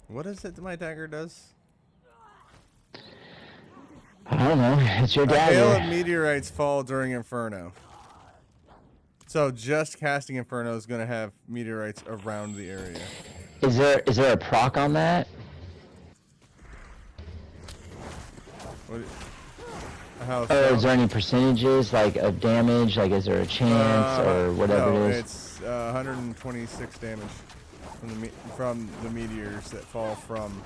What is it that my dagger does? I don't know. It's your dagger. A hail of meteorites fall during Inferno. So just casting Inferno is going to have meteorites around the area. Is there a proc on that? What, how is there any percentages like of damage? Like, is there a chance or whatever no, it is? It's 126 damage from the meteors that fall from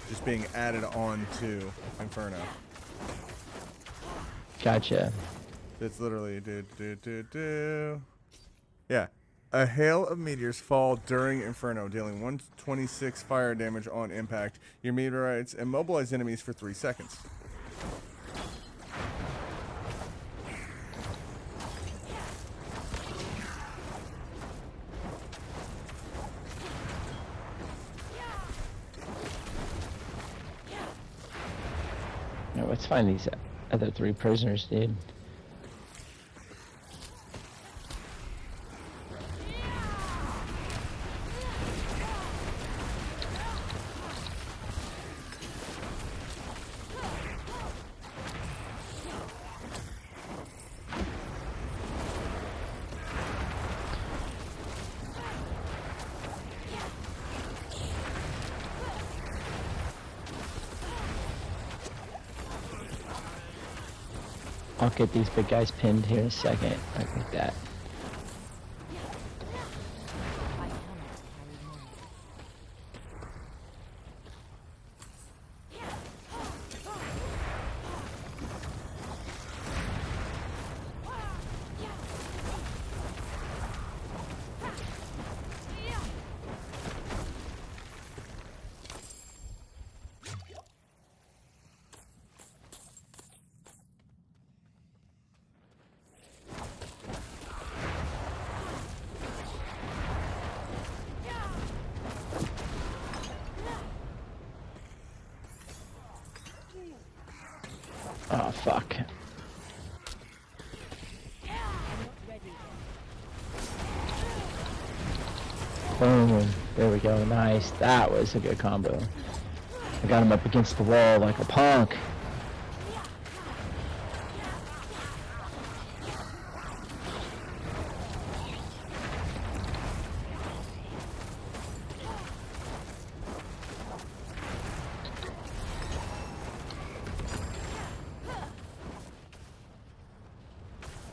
just being added on to Inferno. Gotcha. It's literally Yeah. A hail of meteors fall during Inferno, dealing 126 fire damage on impact. Your meteorites immobilize enemies for 3 seconds. No, let's find these other 3 prisoners, dude. I'll get these big guys pinned here in a second, like that. Oh, fuck. Boom. There we go. Nice. That was a good combo. I got him up against the wall like a punk.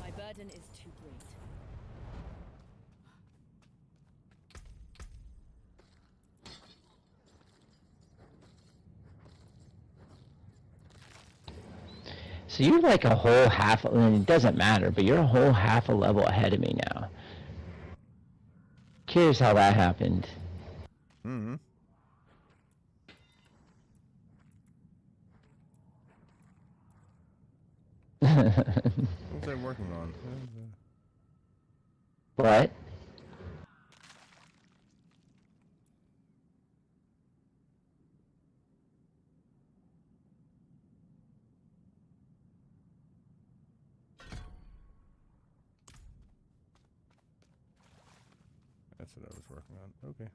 My burden is too great. So you're like a whole half, I mean, it doesn't matter, but you're a whole half a level ahead of me now. Curious how that happened. Mm-hmm. What was I working on? What? That's what I was working on. Okay.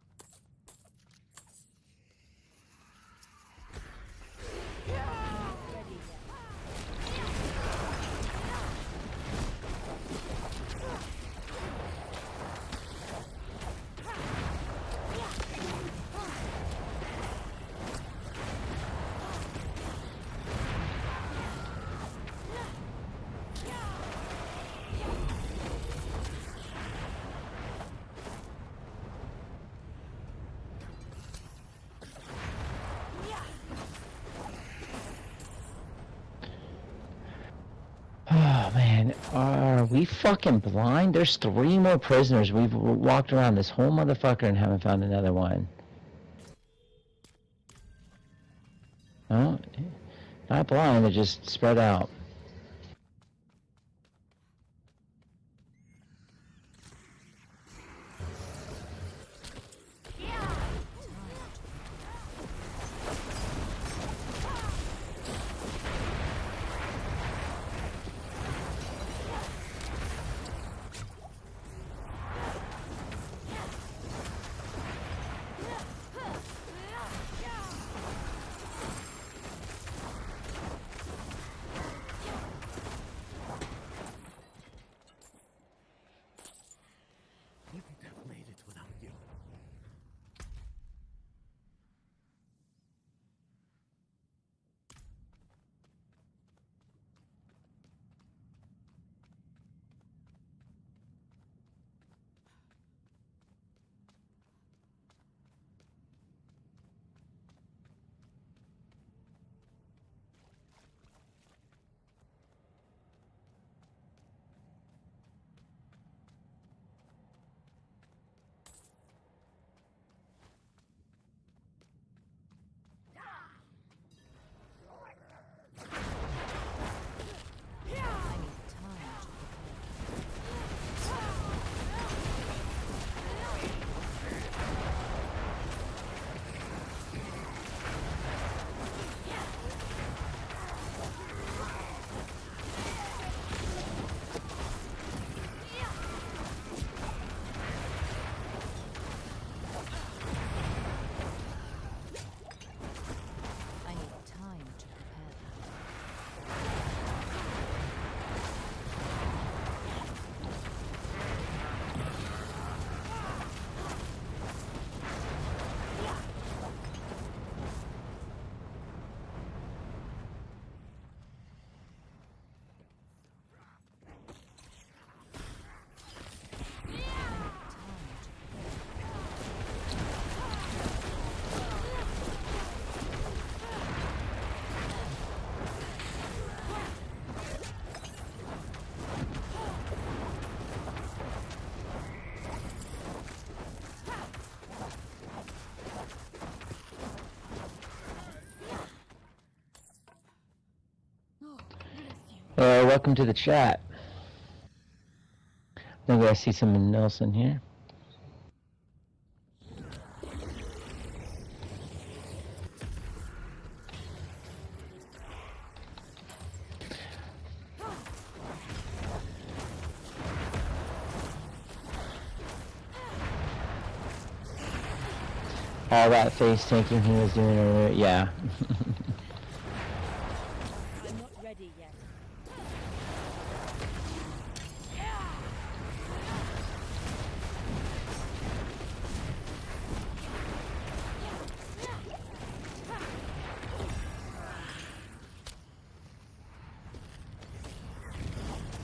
Oh man, are we fucking blind? There's 3 more prisoners. We've walked around this whole motherfucker and haven't found another one. No, not blind, they're just spread out. Wouldn't have made it without you. Welcome to the chat. Maybe I see someone else in here. all that face taking he was doing earlier. Yeah. I'm not ready yet.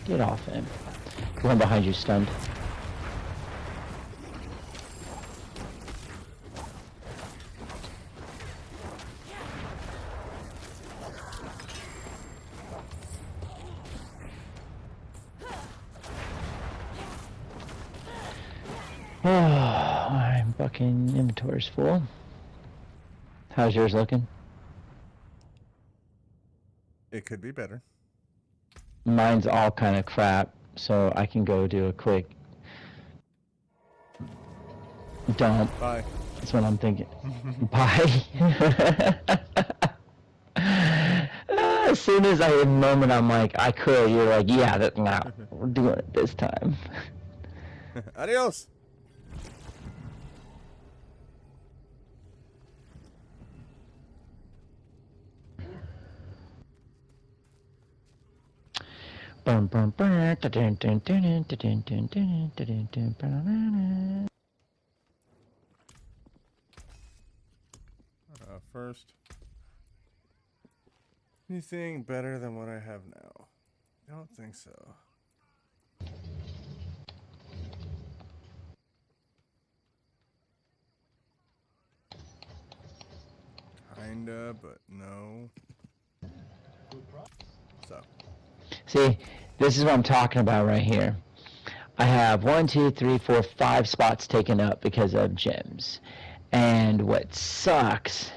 Get off him. One behind you, stunned. Oh, I'm fucking inventory's full. How's yours looking? It could be better. Mine's all kind of crap, so I can go do a quick dump. Bye. That's what I'm thinking. Bye. As soon as I had a moment, I'm like, I could. You're like, yeah, no, we're doing it this time. Adios. First, anything better than what I have now? I don't think so. Kinda, but no. So. See, this is what I'm talking about right here. I have 1, 2, 3, 4, 5 spots taken up because of gems. And what sucks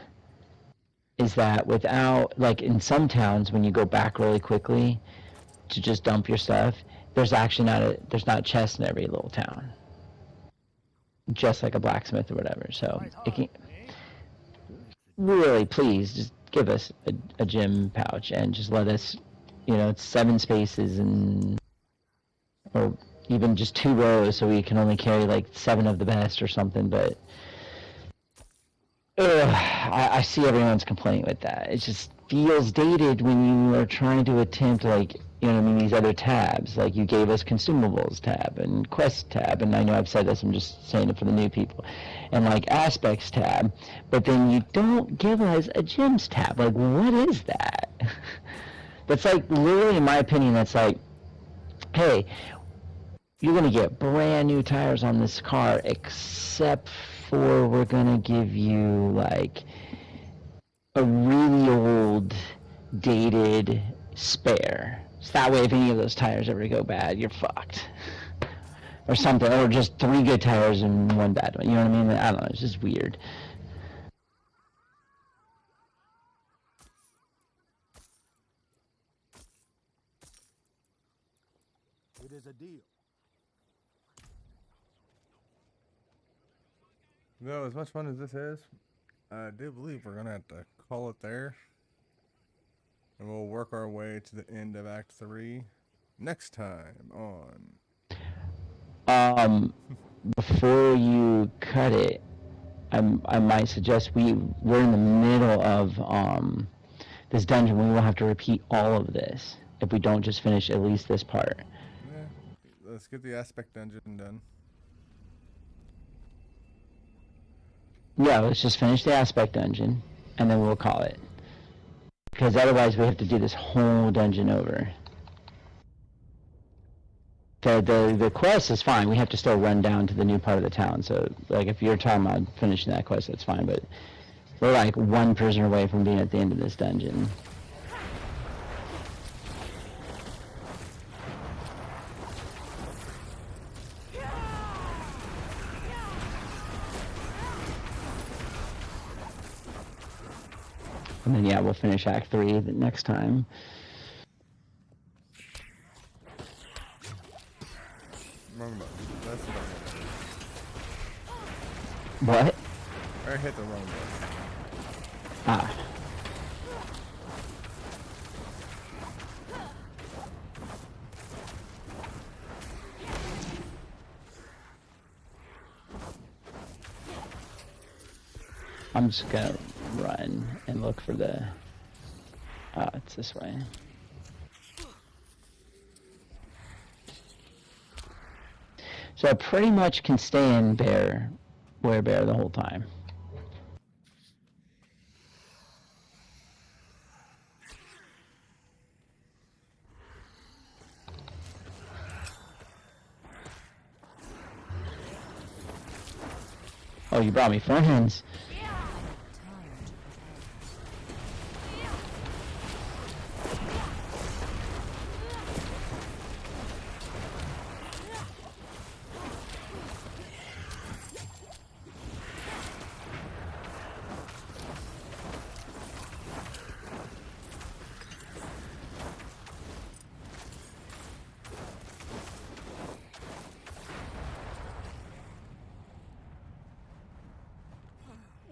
is that without, like in some towns, when you go back really quickly to just dump your stuff, there's actually there's not chests in every little town. Just like a blacksmith or whatever. So, it can, really, please, just give us a gem pouch and just let us, you know, it's 7 spaces and, or even just 2 rows so we can only carry like 7 of the best or something, but I see everyone's complaining with that. It just feels dated when you are trying to attempt, like, you know what I mean, these other tabs. Like, you gave us consumables tab and quest tab, and I know I've said this, I'm just saying it for the new people, and like aspects tab, but then you don't give us a gems tab. Like, what is that? That's like, literally, in my opinion, that's like, hey, you're gonna get brand new tires on this car, except for we're gonna give you like a really old, dated spare. So that way, if any of those tires ever go bad, you're fucked. Or something, or just 3 good tires and 1 bad one. You know what I mean? I don't know. It's just weird. It is a deal. No, as much fun as this is, I do believe we're gonna have to call it there. And we'll work our way to the end of Act 3 next time on... Before you cut it, I might suggest we're in the middle of this dungeon. We will have to repeat all of this if we don't just finish at least this part. Yeah, let's get the aspect dungeon done. Yeah, let's just finish the aspect dungeon, and then we'll call it. Because otherwise we have to do this whole dungeon over. The quest is fine. We have to still run down to the new part of the town. So, like, if you're talking about finishing that quest, that's fine. But we're like 1 prisoner away from being at the end of this dungeon. And then, yeah, we'll finish Act 3 the next time. Wrong button. That's the wrong button. What? I hit the wrong button. Ah. I'm just gonna run and look for the... it's this way. So I pretty much can stay in Bear the whole time. Oh, you brought me friends.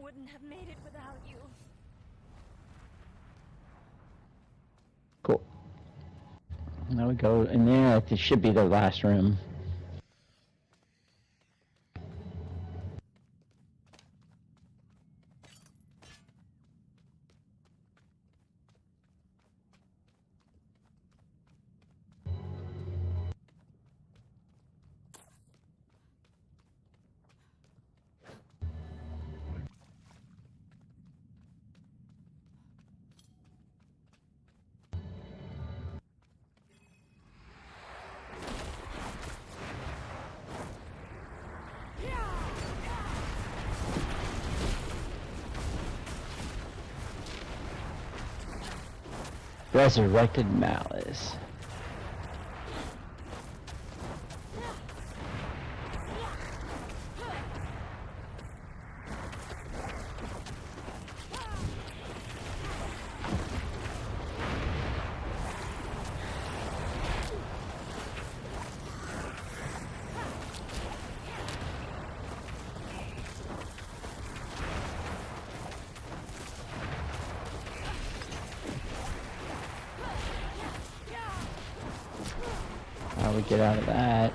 Wouldn't have made it without you. Cool. Now we go in there. This should be the last room. Resurrected Malice. How we get out of that?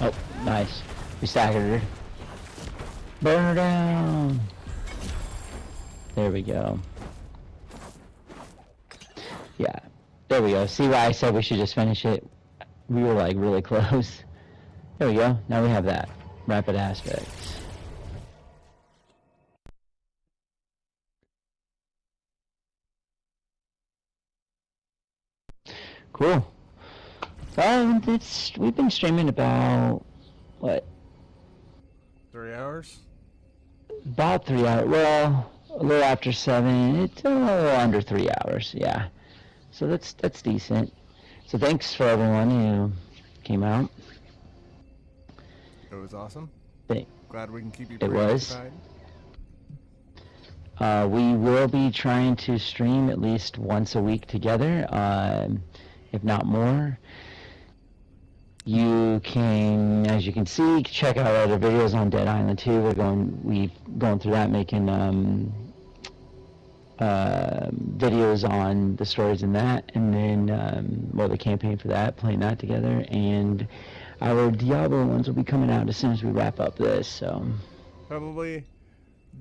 Oh, nice. We staggered her. Burn her down! There we go. Yeah, there we go. See why I said we should just finish it? We were like really close. There we go. Now we have that. Rapid aspects. Cool. We've been streaming about, what? 3 hours? About 3 hours. Well, a little after 7. It's a little under 3 hours, yeah. So that's decent. So thanks for everyone who came out. It was awesome. Glad we can keep you occupied. It was. We will be trying to stream at least once a week together, if not more. You can, as you can see, check out other videos on Dead Island 2. We've gone through that, making videos on the stories in that, and then the campaign for that, playing that together, and our Diablo ones will be coming out as soon as we wrap up this. So probably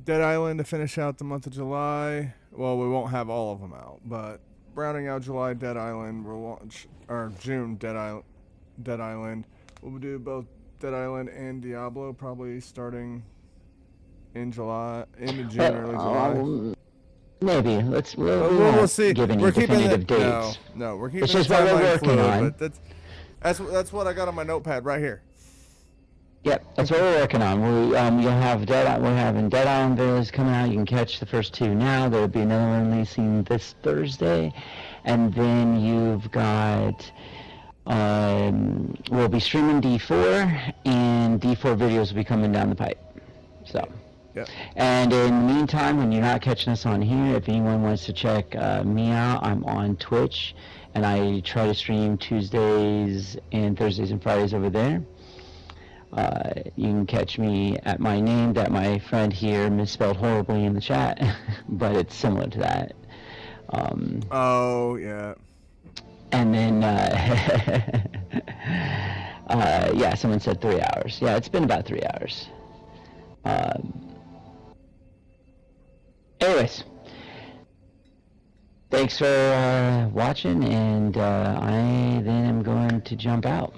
Dead Island to finish out the month of July. Well, we won't have all of them out, but rounding out July, Dead Island, we'll launch, or June, Dead Island. We'll do both Dead Island and Diablo, probably starting in July, into June, early July. Maybe. We'll see. Give any we're keeping definitive dates. No, we're keeping it's just the what we're timeline working fluid, on. But that's what I got on my notepad right here. Yep, that's what we're working on. We're having Dead Island videos coming out. You can catch the first 2 now. There will be another one releasing this Thursday, and then you've got we'll be streaming D4, and D4 videos will be coming down the pipe. So. Yep. And in the meantime, when you're not catching us on here, if anyone wants to check me out, I'm on Twitch, and I try to stream Tuesdays and Thursdays and Fridays over there. You can catch me at my name that my friend here misspelled horribly in the chat, but it's similar to that. Oh, yeah. And then, yeah, someone said 3 hours. Yeah, it's been about 3 hours. Anyways, thanks for watching, and I then am going to jump out.